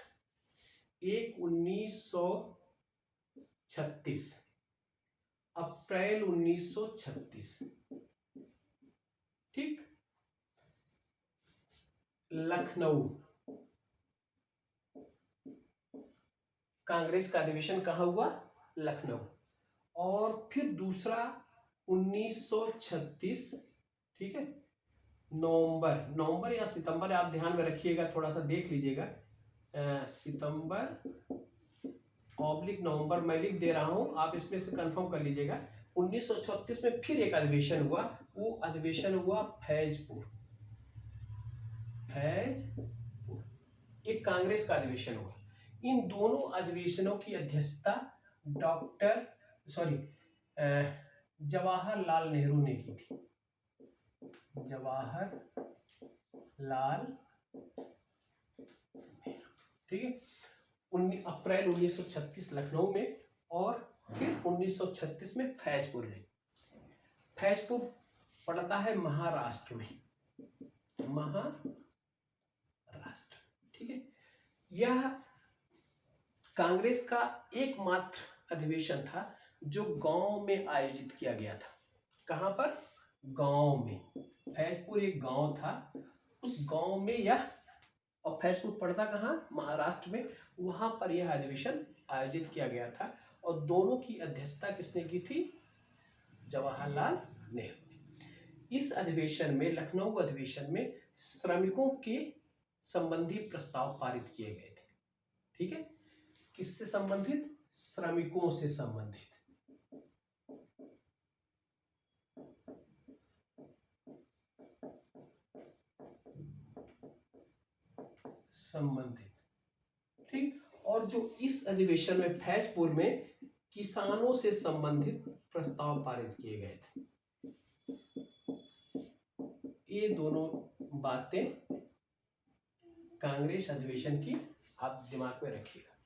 एक 1936, अप्रैल 1936, ठीक। लखनऊ कांग्रेस का अधिवेशन कहाँ हुआ? लखनऊ। और फिर दूसरा 1936, ठीक है, नवंबर या सितंबर, आप ध्यान में रखिएगा, थोड़ा सा देख लीजिएगा, सितंबर/नवंबर मैं लिख दे रहा हूं, आप इसमें से कंफर्म कर लीजिएगा। 1936 में फिर एक अधिवेशन हुआ, वो अधिवेशन हुआ फैजपुर, एक कांग्रेस का अधिवेशन हुआ। इन दोनों अधिवेशनों की अध्यक्षता जवाहरलाल नेहरू ने की थी, जवाहरलाल, ठीक है। अप्रैल 1936 लखनऊ में और फिर 1936 में फैजपुर में। फैजपुर पड़ता है महाराष्ट्र में, महाराष्ट्र, ठीक है। यह कांग्रेस का एकमात्र अधिवेशन था जो गांव में आयोजित किया गया था। कहां पर? गांव में। फैजपुर एक गांव था, उस गांव में यह, और फैजपुर पड़ता कहां? महाराष्ट्र में, वहां पर यह अधिवेशन आयोजित किया गया था। और दोनों की अध्यक्षता किसने की थी? जवाहरलाल नेहरू ने। इस अधिवेशन में, लखनऊ अधिवेशन में, श्रमिकों के संबंधी प्रस्ताव पारित किए गए थे, ठीक है। किससे संबंधित? श्रमिकों से संबंधित। ठीक। और जो इस अधिवेशन में फैजपुर में किसानों से संबंधित प्रस्ताव पारित किए गए थे, ये दोनों बातें कांग्रेस अधिवेशन की आप दिमाग में रखिएगा।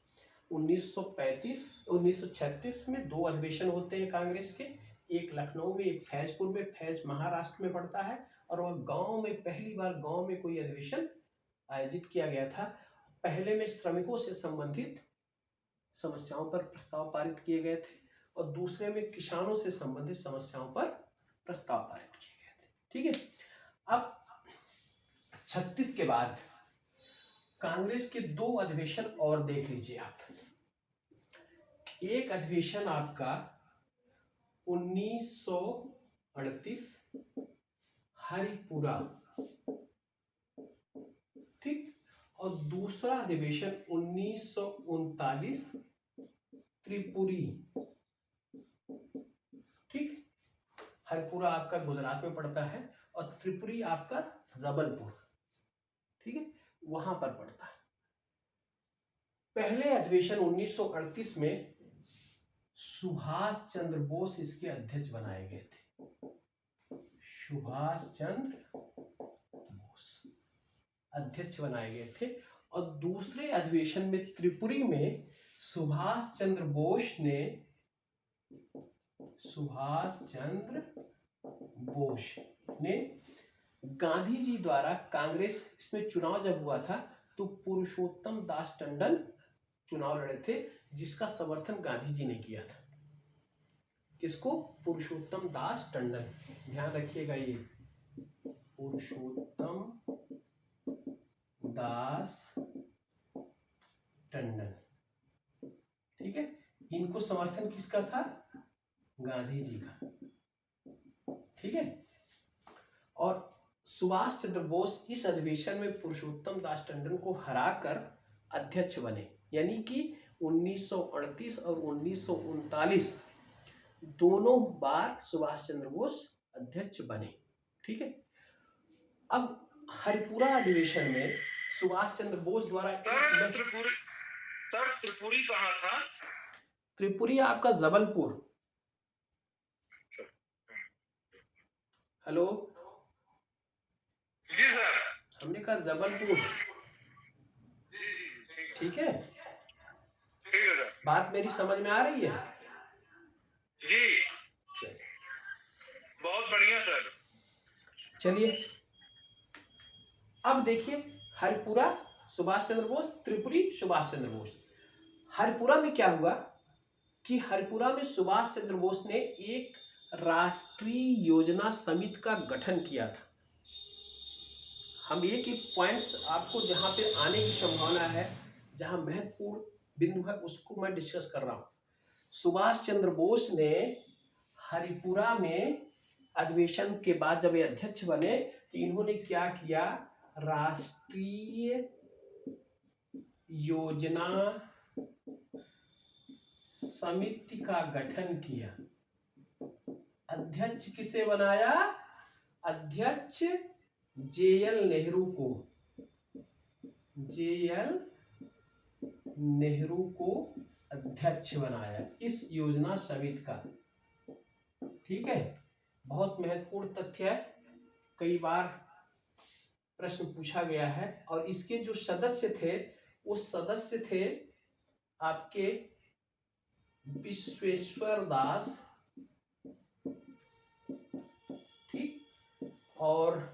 1936 में 2 अधिवेशन होते हैं कांग्रेस के, एक लखनऊ में, एक फैजपुर में। फैज महाराष्ट्र में पड़ता है, और वह गांव में पहली बार गांव में कोई अधिवेशन आयोजित किया गया था। पहले में श्रमिकों से संबंधित समस्याओं पर प्रस्ताव पारित किए गए थे, और दूसरे में किसानों से संबंधित समस्याओं पर प्रस्ताव पारित किए गए थे। ठीक है। अब 36 के बाद कांग्रेस के 2 अधिवेशन और देख लीजिए आप। एक अधिवेशन आपका 1938 हरिपुरा, ठीक, और दूसरा अधिवेशन 1939 त्रिपुरी। ठीक, हरिपुरा आपका गुजरात में पड़ता है और त्रिपुरी आपका जबलपुर, ठीक है, वहां पर पड़ता है। पहले अधिवेशन 1938 में सुभाष चंद्र बोस इसके अध्यक्ष बनाए गए थे। सुभाष चंद्र बोस अध्यक्ष बनाए गए थे। और दूसरे अधिवेशन में त्रिपुरी में सुभाष चंद्र बोस ने गांधी जी द्वारा कांग्रेस, इसमें चुनाव जब हुआ था तो पुरुषोत्तम दास टंडन चुनाव लड़े थे, जिसका समर्थन गांधी जी ने किया था। किसको? पुरुषोत्तम दास टंडन। ध्यान रखिएगा, ये पुरुषोत्तम दास टंडन, ठीक है। इनको समर्थन किसका था? गांधी जी का, ठीक है। और सुभाष चंद्र बोस इस अधिवेशन में पुरुषोत्तम दास टंडन को हराकर अध्यक्ष बने, यानी कि 1938 और 1939 दोनों बार सुभाष चंद्र बोस अध्यक्ष बने, ठीक है। अब हरिपुरा अधिवेशन में सुभाष चंद्र बोस द्वारा त्रिपुरी कहाँ था? त्रिपुरी आपका जबलपुर। हेलो जी सर। हमने कहा जबलपुर, ठीक है। ठीक है सर। बात मेरी समझ में आ रही है? जी बहुत बढ़िया सर। चलिए अब देखिए, हरिपुरा सुभाष चंद्र बोस, त्रिपुरी सुभाष चंद्र बोस। हरिपुरा में क्या हुआ कि हरिपुरा में सुभाष चंद्र बोस ने एक राष्ट्रीय योजना समिति का गठन किया था। हम एक एक पॉइंट्स आपको जहां पे आने की संभावना है, जहां महत्वपूर्ण बिंदु है, उसको मैं डिस्कस कर रहा हूं। सुभाष चंद्र बोस ने हरिपुरा में अधिवेशन के बाद जब ये अध्यक्ष बने तो इन्होंने क्या किया? राष्ट्रीय योजना समिति का गठन किया। अध्यक्ष किसे बनाया? अध्यक्ष JL नेहरू को, JL नेहरू को अध्यक्ष बनाया इस योजना समिति का, ठीक है। बहुत महत्वपूर्ण तथ्य है, कई बार प्रश्न पूछा गया है। और इसके जो सदस्य थे, वो सदस्य थे आपके विश्वेश्वर दास, ठीक, और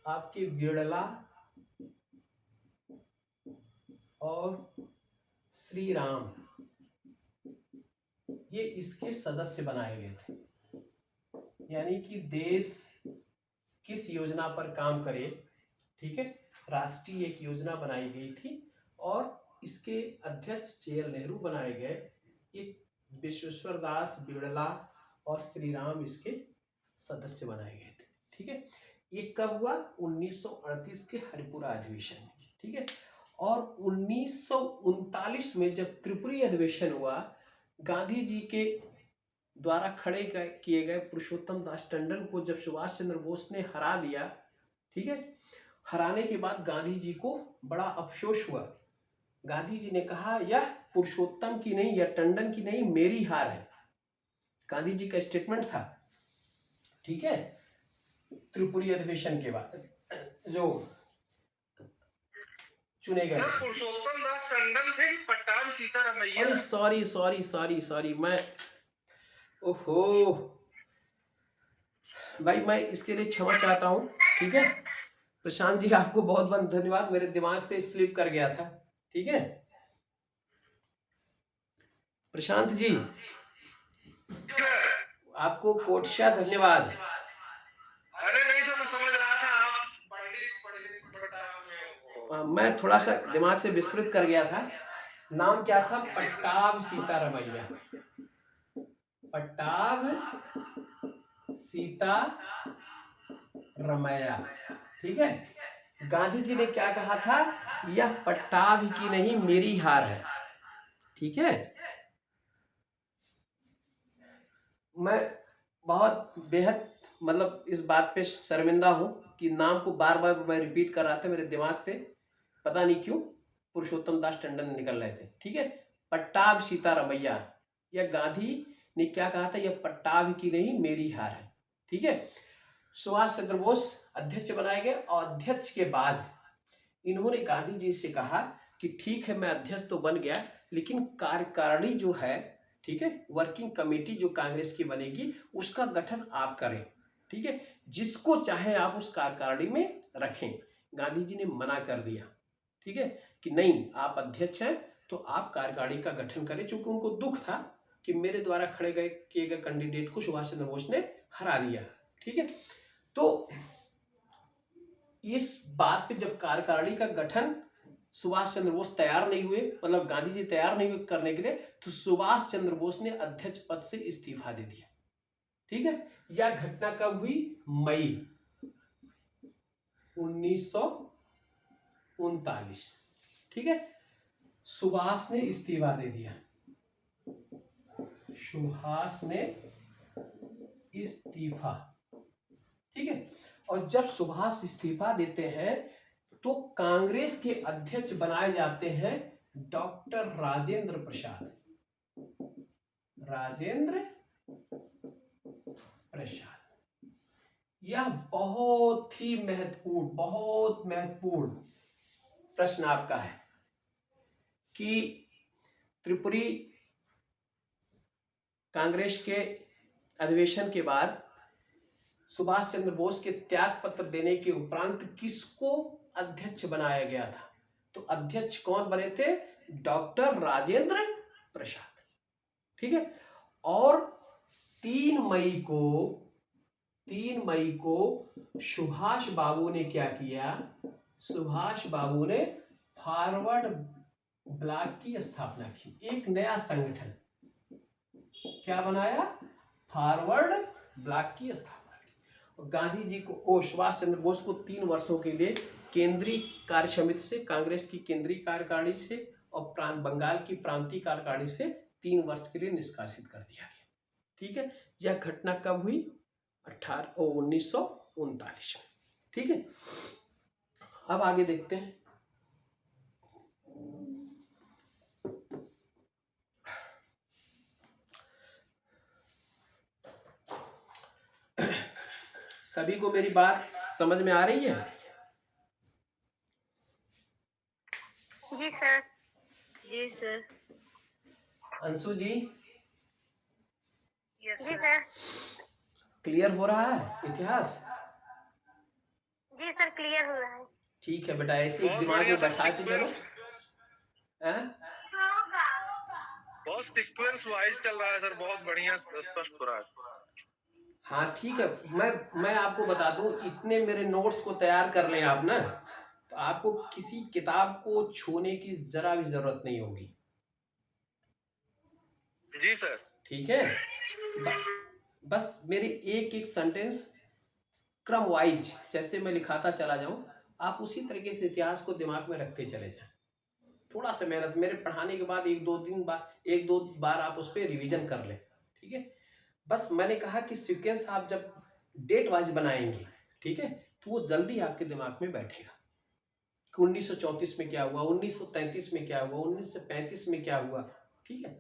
आपके बिड़ला और श्री राम, ये इसके सदस्य बनाए गए थे। यानी कि देश किस योजना पर काम करे, ठीक है, राष्ट्रीय एक योजना बनाई गई थी और इसके अध्यक्ष JL नेहरू बनाए गए। एक विश्वेश्वर दास, बिड़ला और श्री राम इसके सदस्य बनाए गए थे, ठीक है। ये कब हुआ? 1938 के हरिपुरा अधिवेशन में, ठीक है। और 1939 में जब त्रिपुरी अधिवेशन हुआ, गांधी जी के द्वारा खड़े किए गए पुरुषोत्तम दास टंडन को जब सुभाष चंद्र बोस ने हरा दिया, ठीक है, हराने के बाद गांधी जी को बड़ा अफसोस हुआ। गांधी जी ने कहा, यह पुरुषोत्तम की नहीं, यह टंडन की नहीं, मेरी हार है। गांधी जी का स्टेटमेंट था, ठीक है। त्रिपुरी अधिवेशन के बाद जो चुने गए सर थे। पुरुषोत्तम दास टंडन थे कि पट्टाभ सीतारमैया? अरे सॉरी मैं, ओहो भाई, मैं इसके लिए क्षमा चाहता हूँ। ठीक है प्रशांत जी, आपको बहुत बहुत धन्यवाद, मेरे दिमाग से स्लिप कर गया था। ठीक है प्रशांत जी, सर, आपको कोटशा धन्यवाद। अरे नहीं सर, मैं समझ रहा था आप पंडित पट्टाभ में हो। मैं थोड़ा सा दिमाग से विस्मृत कर गया था। नाम क्या था? पट्टाभ सीतारमैया। पट्टाभ सीता रमैया। ठीक है, गांधी जी ने क्या कहा था? यह पट्टाभ की नहीं मेरी हार है। ठीक है, मैं बहुत बेहद मतलब इस बात पे शर्मिंदा हूं कि नाम को बार बार मैं रिपीट कर रहा था, मेरे दिमाग से पता नहीं क्यों पुरुषोत्तम दास टंडन निकल रहे थे। ठीक है, पट्टाभ सीतारमैया, यह गांधी ने क्या कहा था? यह पट्टाभ की नहीं मेरी हार है। ठीक है, सुभाष चंद्र बोस अध्यक्ष बनाए गए और अध्यक्ष के बाद इन्होंने गांधी जी से कहा कि ठीक है मैं अध्यक्ष तो बन गया, लेकिन कार्यकारिणी जो है, ठीक है, वर्किंग कमेटी जो कांग्रेस की बनेगी उसका गठन आप करें। ठीक है, जिसको चाहे आप उस कार्यकारिणी में रखें। गांधी जी ने मना कर दिया। ठीक है, कि नहीं, आप अध्यक्ष हैं तो आप कार्यकारिणी का गठन करें, चूंकि उनको दुख था कि मेरे द्वारा खड़े गए किए गए कैंडिडेट को सुभाष चंद्र बोस ने हरा दिया। ठीक है, तो इस बात पे जब कार्यकारिणी का गठन सुभाष चंद्र बोस तैयार नहीं हुए, मतलब गांधी जी तैयार नहीं हुए करने के लिए, तो सुभाष चंद्र बोस ने अध्यक्ष पद से इस्तीफा दे दिया। ठीक है, यह घटना कब हुई? मई 1939। ठीक है, सुभाष ने इस्तीफा दे दिया। सुभाष ने इस्तीफा। ठीक है, और जब सुभाष इस्तीफा देते हैं तो कांग्रेस के अध्यक्ष बनाए जाते हैं डॉक्टर राजेंद्र प्रसाद। राजेंद्र प्रसाद, यह बहुत ही महत्वपूर्ण प्रश्न आपका है कि त्रिपुरी कांग्रेस के अधिवेशन के बाद सुभाष चंद्र बोस के त्याग पत्र देने के उपरांत किसको अध्यक्ष बनाया गया था? तो अध्यक्ष कौन बने थे? डॉक्टर राजेंद्र प्रसाद। ठीक है, और 3 मई को सुभाष बाबू ने क्या किया? सुभाष बाबू ने फॉरवर्ड ब्लॉक की स्थापना की। एक नया संगठन क्या बनाया? फॉरवर्ड ब्लॉक की स्थापना की। गांधी जी को, सुभाष चंद्र बोस को 3 वर्षों के लिए केंद्रीय कार्य समिति से, कांग्रेस की केंद्रीय कार्यकारिणी से और बंगाल की प्रांतीय कार्यकारिणी से 3 वर्ष के लिए निष्कासित कर दिया गया। ठीक है, यह घटना कब हुई? 1939 में। ठीक है, अब आगे देखते हैं। सभी को मेरी बात समझ में आ रही है? जी सर। जी सर। अंशु जी, जी सर। क्लियर हो रहा है इतिहास? जी सर, क्लियर हो रहा है। ठीक है बेटा, ऐसे बहुत दिमाग बढ़िया में सर, बैठाते चलो। बहुत सीक्वेंस वाइज चल रहा है सर, बहुत बढ़िया स्पष्ट हो रहा है। हाँ ठीक है, मैं आपको बता दूं, इतने मेरे नोट्स को तैयार कर लें आप ना, तो आपको किसी किताब को छूने की जरा भी जरूरत नहीं होगी। जी सर। ठीक है, बस मेरे एक एक सेंटेंस क्रम वाइज जैसे मैं लिखाता चला जाऊं, आप उसी तरीके से इतिहास को दिमाग में रखते चले जाएं। थोड़ा सा मेहनत, मेरे पढ़ाने के बाद एक दो बार आप उस पर रिवीजन कर लें। ठीक है, बस मैंने कहा कि सीक्वेंस आप जब डेट वाइज बनाएंगे, ठीक है, तो वो जल्दी आपके दिमाग में बैठेगा कि 1934 में क्या हुआ, 1933 में क्या हुआ, 1935 में क्या हुआ। ठीक है,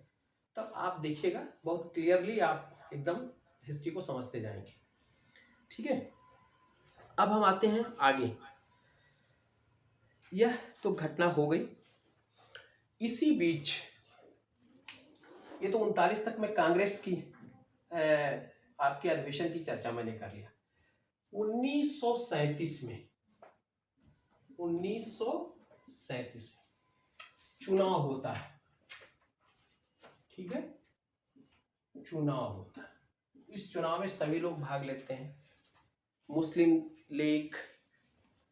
तब आप देखिएगा बहुत क्लियरली आप एकदम हिस्ट्री को समझते जाएंगे। ठीक है, अब हम आते हैं आगे। यह तो घटना हो गई। इसी बीच ये तो 39 तक में कांग्रेस की आपके अधिवेशन की चर्चा मैंने कर लिया। 1937 में चुनाव होता है, ठीक है, चुनाव होता है। इस चुनाव में सभी लोग भाग लेते हैं, मुस्लिम लीग,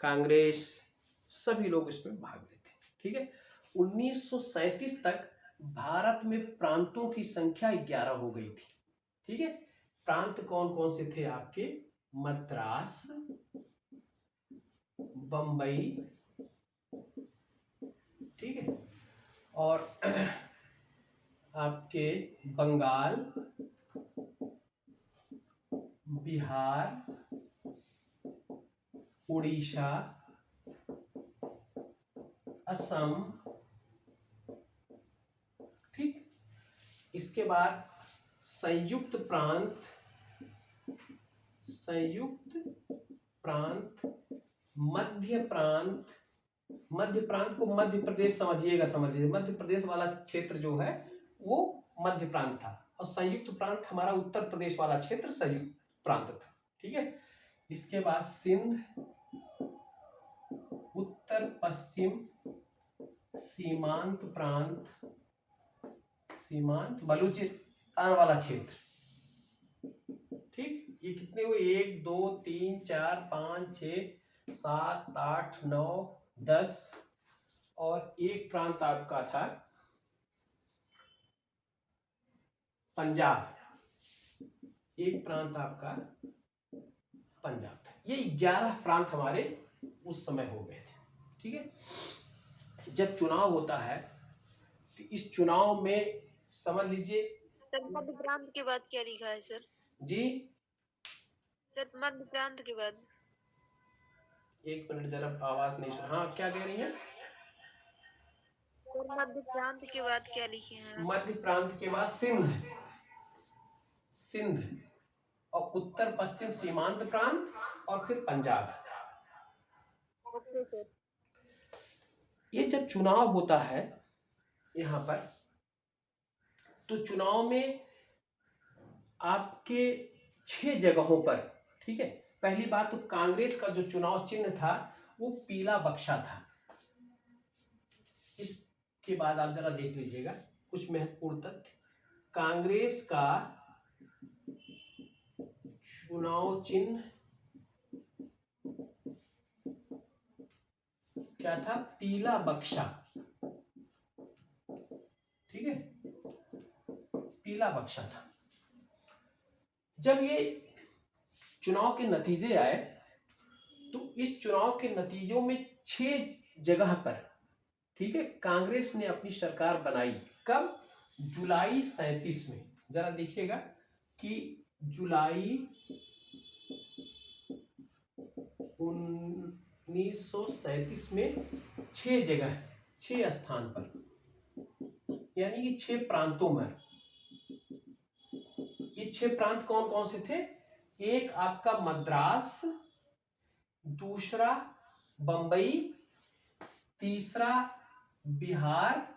कांग्रेस, सभी लोग इसमें भाग लेते हैं, ठीक है। 1937 तक भारत में प्रांतों की संख्या 11 हो गई थी, ठीक है। प्रांत कौन कौन से थे आपके? मद्रास, बंबई, ठीक है, और आपके बंगाल, बिहार, उड़ीसा, असम, ठीक। इसके बाद संयुक्त प्रांत, मध्य प्रांत। मध्य प्रांत को मध्य प्रदेश समझिएगा, समझ लीजिए, मध्य प्रदेश वाला क्षेत्र जो है वो मध्य प्रांत था, और संयुक्त प्रांत हमारा उत्तर प्रदेश वाला क्षेत्र संयुक्त प्रांत था, ठीक है। इसके बाद सिंध, उत्तर पश्चिम सीमांत प्रांत, बलूचिस्तान वाला क्षेत्र, ठीक। ये कितने हुए? 1 2 3 4 5 6 7 8 9 10, और एक प्रांत आपका था पंजाब, एक प्रांत आपका पंजाब था। ये 11 प्रांत हमारे उस समय हो गए थे, ठीक है। जब चुनाव होता है तो इस चुनाव में समझ लीजिए। सर मध्य प्रांत के बाद क्या लिखा है सर? जी सर मध्य प्रांत के बाद। एक मिनट, जरा आवाज नहीं सुन। हाँ, क्या कह रही हैं? सर मध्य प्रांत के बाद क्या लिखे हैं? मध्य प्रांत के बाद सिंध और उत्तर पश्चिम सीमांत प्रांत और फिर पंजाब। Okay sir. ये जब चुनाव होता है यहाँ पर, तो चुनाव में आपके 6 जगहों पर, ठीक है। पहली बात तो कांग्रेस का जो चुनाव चिन्ह था वो पीला बक्सा था। इसके बाद आप जरा देख लीजिएगा कुछ महत्वपूर्ण तथ्य। कांग्रेस का चुनाव चिन्ह क्या था? पीला बक्सा, ठीक है, पीला बक्सा था। जब ये चुनाव के नतीजे आए तो इस चुनाव के नतीजों में 6 जगह पर, ठीक है, कांग्रेस ने अपनी सरकार बनाई। कब? जुलाई 37 में। जरा देखिएगा कि जुलाई 1937 में 6 जगह, 6 स्थान पर, यानी कि 6 प्रांतों में। ये 6 प्रांत कौन कौन से थे? एक आपका मद्रास, दूसरा बंबई, तीसरा बिहार,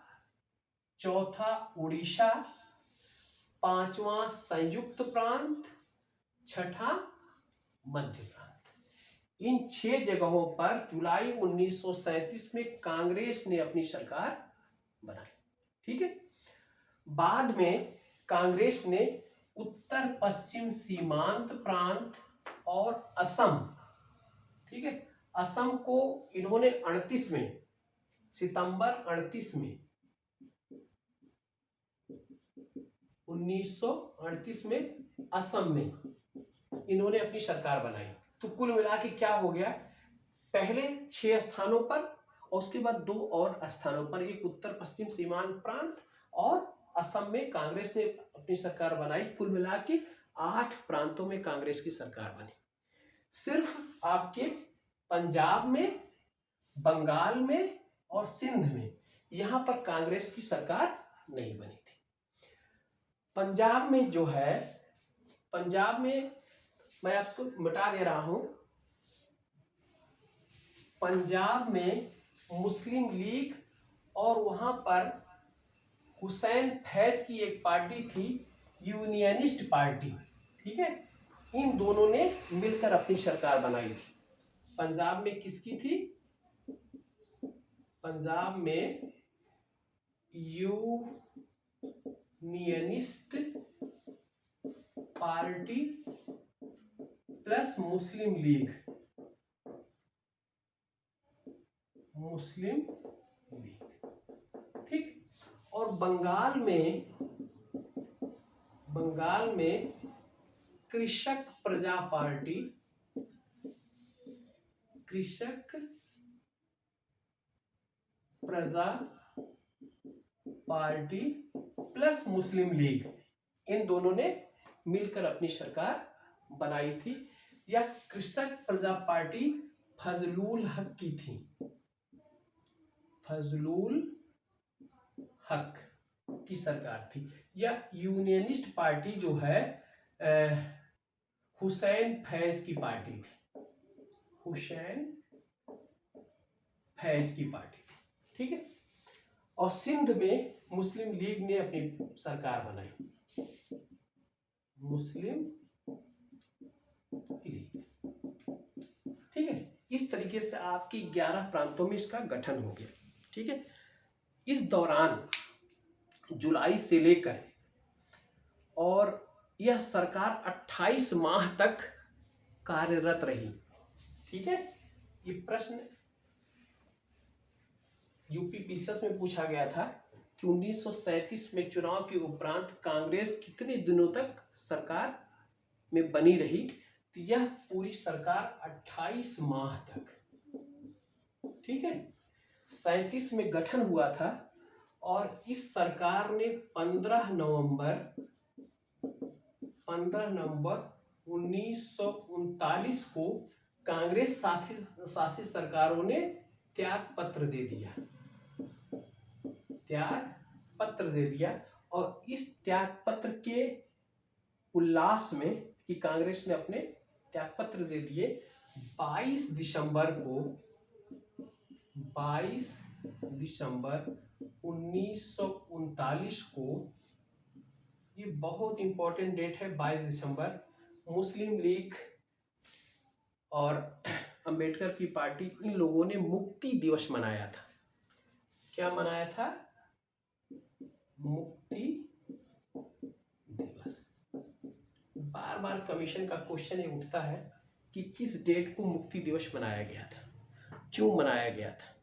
चौथा उड़ीसा, पांचवा संयुक्त प्रांत, छठा मध्य प्रांत। इन 6 जगहों पर जुलाई 1937 में कांग्रेस ने अपनी सरकार बनाई, ठीक है। बाद में कांग्रेस ने उत्तर पश्चिम सीमांत प्रांत और असम, ठीक है, असम को इन्होंने 38 में, सितंबर 38 में, 1938 में असम में इन्होंने अपनी सरकार बनाई। तो कुल मिला के क्या हो गया? पहले 6 स्थानों पर और उसके बाद 2 और स्थानों पर, एक उत्तर पश्चिम सीमांत प्रांत और असम में कांग्रेस ने अपनी सरकार बनाई। कुल मिला के 8 प्रांतों में कांग्रेस की सरकार बनी। सिर्फ आपके पंजाब में, बंगाल में और सिंध में यहां पर कांग्रेस की सरकार नहीं बनी थी। पंजाब में जो है, पंजाब में मैं आपको मिटा दे रहा हूं, पंजाब में मुस्लिम लीग और वहां पर हुसैन फैज की एक पार्टी थी, यूनियनिस्ट पार्टी, ठीक है, इन दोनों ने मिलकर अपनी सरकार बनाई थी। पंजाब में किसकी थी? पंजाब में यूनियनिस्ट पार्टी प्लस मुस्लिम लीग, ठीक। और बंगाल में कृषक प्रजा पार्टी प्लस मुस्लिम लीग, इन दोनों ने मिलकर अपनी सरकार बनाई थी। यह कृषक प्रजा पार्टी फजलुल हक की थी, फजलुल हक की सरकार थी। यह यूनियनिस्ट पार्टी जो है हुसैन फैज की पार्टी थी, हुसैन फैज की पार्टी थी, ठीक है। और सिंध में मुस्लिम लीग ने अपनी सरकार बनाई, मुस्लिम लीग, ठीक है। इस तरीके से आपकी 11 प्रांतों में इसका गठन हो गया, ठीक है। इस दौरान जुलाई से लेकर और यह सरकार 28 माह तक कार्यरत रही, ठीक है। ये प्रश्न यूपी पीसीएस में पूछा गया था कि 1937 में चुनाव के उपरांत कांग्रेस कितने दिनों तक सरकार में बनी रही, तो यह पूरी सरकार 28 माह तक, ठीक है। 37 में गठन हुआ था और इस सरकार ने 15 नवंबर 1939 को कांग्रेस शासित सरकारों ने त्याग पत्र दे दिया और इस त्याग पत्र के उल्लास में कि कांग्रेस ने अपने त्याग पत्र दे दिए, 22 दिसंबर 1939 को, ये बहुत इंपॉर्टेंट डेट है, 22 दिसंबर, मुस्लिम लीग और अंबेडकर की पार्टी, इन लोगों ने मुक्ति दिवस मनाया था। क्या मनाया था? मुक्ति दिवस। बार बार कमीशन का क्वेश्चन ये उठता है कि किस डेट को मुक्ति दिवस मनाया गया था, क्यों मनाया गया था।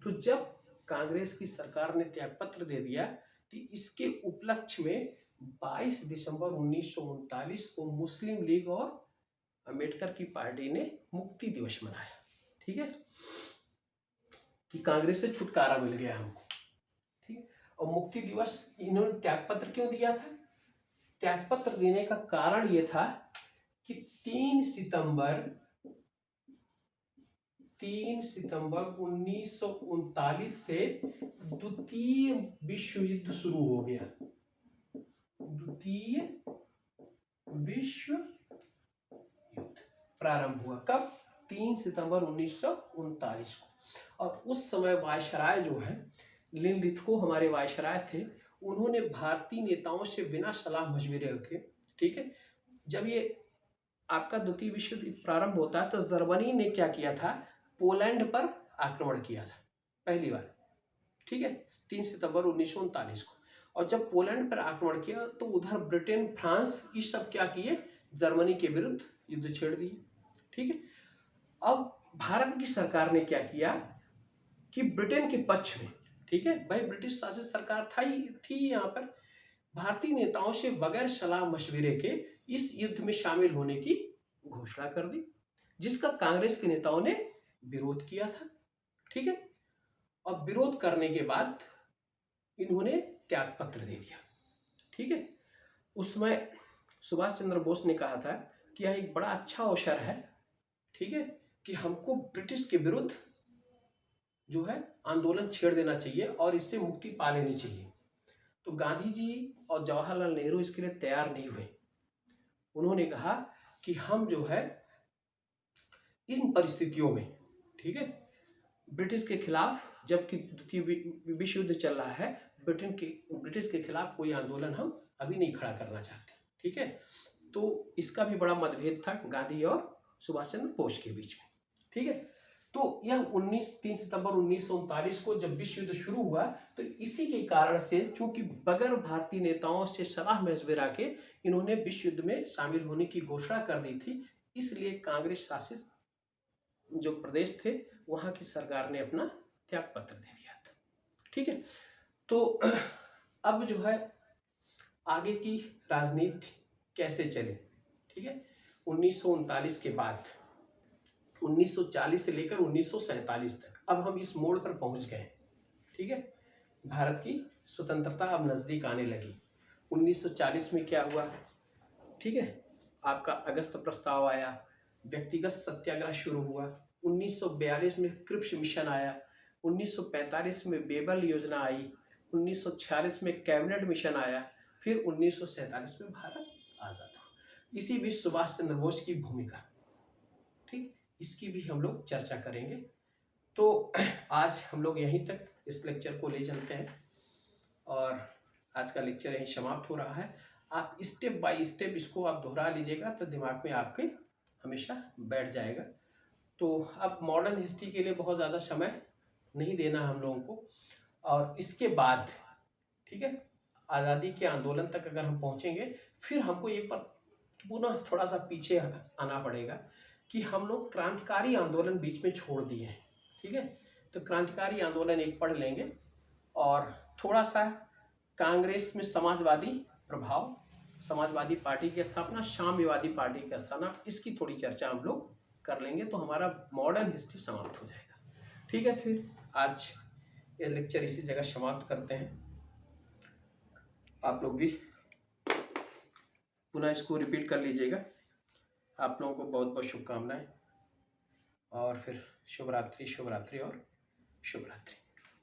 तो जब कांग्रेस की सरकार ने त्यागपत्र दे दिया तो इसके उपलक्ष्य में 22 दिसंबर 1939 को मुस्लिम लीग और अंबेडकर की पार्टी ने मुक्ति दिवस मनाया, ठीक है, कि कांग्रेस से छुटकारा मिल गया हमको, ठीक। और मुक्ति दिवस इन्होंने त्यागपत्र क्यों दिया था? त्यागपत्र देने का कारण ये था कि 3 सितंबर 1939 से द्वितीय विश्व युद्ध शुरू हो गया, द्वितीय विश्व युद्ध प्रारंभ हुआ। कब? 3 सितंबर 1939 को। और उस समय वायसराय जो है, लिनलिथगो हमारे वायसराय थे, उन्होंने भारतीय नेताओं से बिना सलाह मशविरे के, ठीक है, जब ये आपका द्वितीय विश्व युद्ध प्रारंभ होता है तो जर्मनी ने क्या किया था? पोलैंड पर आक्रमण किया था पहली बार, ठीक है, 3 सितंबर 1939 को। और जब पोलैंड पर आक्रमण किया तो उधर ब्रिटेन, फ्रांस, ये सब क्या किए? जर्मनी के विरुद्ध युद्ध छेड़ दिए, ठीक है। अब भारत की सरकार ने क्या किया कि ब्रिटेन के पक्ष में, ठीक है, भाई ब्रिटिश शासित सरकार थी यहाँ पर, भारतीय नेताओं से बगैर सलाह मशविरे के इस युद्ध में शामिल होने की घोषणा कर दी, जिसका कांग्रेस के नेताओं ने विरोध किया था, ठीक है। और विरोध करने के बाद इन्होंने त्यागपत्र दे दिया, ठीक है। उस समय सुभाष चंद्र बोस ने कहा था कि यह एक बड़ा अच्छा अवसर है, ठीक है, कि हमको ब्रिटिश के विरुद्ध जो है आंदोलन छेड़ देना चाहिए और इससे मुक्ति पा लेनी चाहिए। तो गांधी जी और जवाहरलाल नेहरू इसके लिए तैयार नहीं हुए। उन्होंने कहा कि हम जो है इन परिस्थितियों में, ठीक है, ब्रिटिश के खिलाफ, जबकि द्वितीय विश्व युद्ध चल रहा है, ब्रिटिश के खिलाफ कोई आंदोलन हम अभी नहीं खड़ा करना चाहते। ठीक है, तो इसका भी बड़ा मतभेद था गांधी और सुभाष चंद्र बोस के बीच में। ठीक है, तो यह 3 सितंबर 1939 को जब विश्व युद्ध शुरू हुआ, तो इसी के कारण से, चूंकि बगैर भारतीय नेताओं से सलाह मशविरा के इन्होंने विश्व युद्ध में शामिल होने की घोषणा कर दी थी, इसलिए कांग्रेस शासित जो प्रदेश थे वहां की सरकार ने अपना त्याग पत्र दे दिया था। ठीक है, तो अब जो है आगे की राजनीति कैसे चले। ठीक है, 1939 के बाद 1940 से लेकर 1947 तक अब हम इस मोड़ पर पहुंच गए। ठीक है, भारत की स्वतंत्रता अब नजदीक आने लगी। 1940 में क्या हुआ? ठीक है, आपका अगस्त प्रस्ताव आया, व्यक्तिगत सत्याग्रह शुरू हुआ। 1942 में क्रिप्स मिशन आया, 1945 में बेबल योजना आई, 1946 में कैबिनेट मिशन आया, फिर 1947 में भारत आजाद हुआ। इसी बीच सुभाष चंद्र बोस की भूमिका, ठीक, इसकी भी हम लोग चर्चा करेंगे। तो आज हम लोग यहीं तक इस लेक्चर को ले चलते हैं और आज का लेक्चर यहीं समाप्त हो रहा है। आप स्टेप बाय स्टेप इसको आप दोहरा लीजिएगा तो दिमाग में आपके हमेशा बैठ जाएगा। तो अब मॉडर्न हिस्ट्री के लिए बहुत ज़्यादा समय नहीं देना हम लोगों को, और इसके बाद, ठीक है, आज़ादी के आंदोलन तक अगर हम पहुंचेंगे, फिर हमको एक बार पुनः थोड़ा सा पीछे आना पड़ेगा कि हम लोग क्रांतिकारी आंदोलन बीच में छोड़ दिए हैं। ठीक है, तो क्रांतिकारी आंदोलन एक पढ़ लेंगे और थोड़ा सा कांग्रेस में समाजवादी प्रभाव, समाजवादी पार्टी की स्थापना, साम्यवादी पार्टी की स्थापना, इसकी थोड़ी चर्चा हम लोग कर लेंगे तो हमारा मॉडर्न हिस्ट्री समाप्त हो जाएगा। ठीक है, फिर आज ये लेक्चर इसी जगह समाप्त करते हैं। आप लोग भी पुनः इसको रिपीट कर लीजिएगा। आप लोगों को बहुत बहुत शुभकामनाएं और फिर शुभ रात्रि और शुभ रात्रि।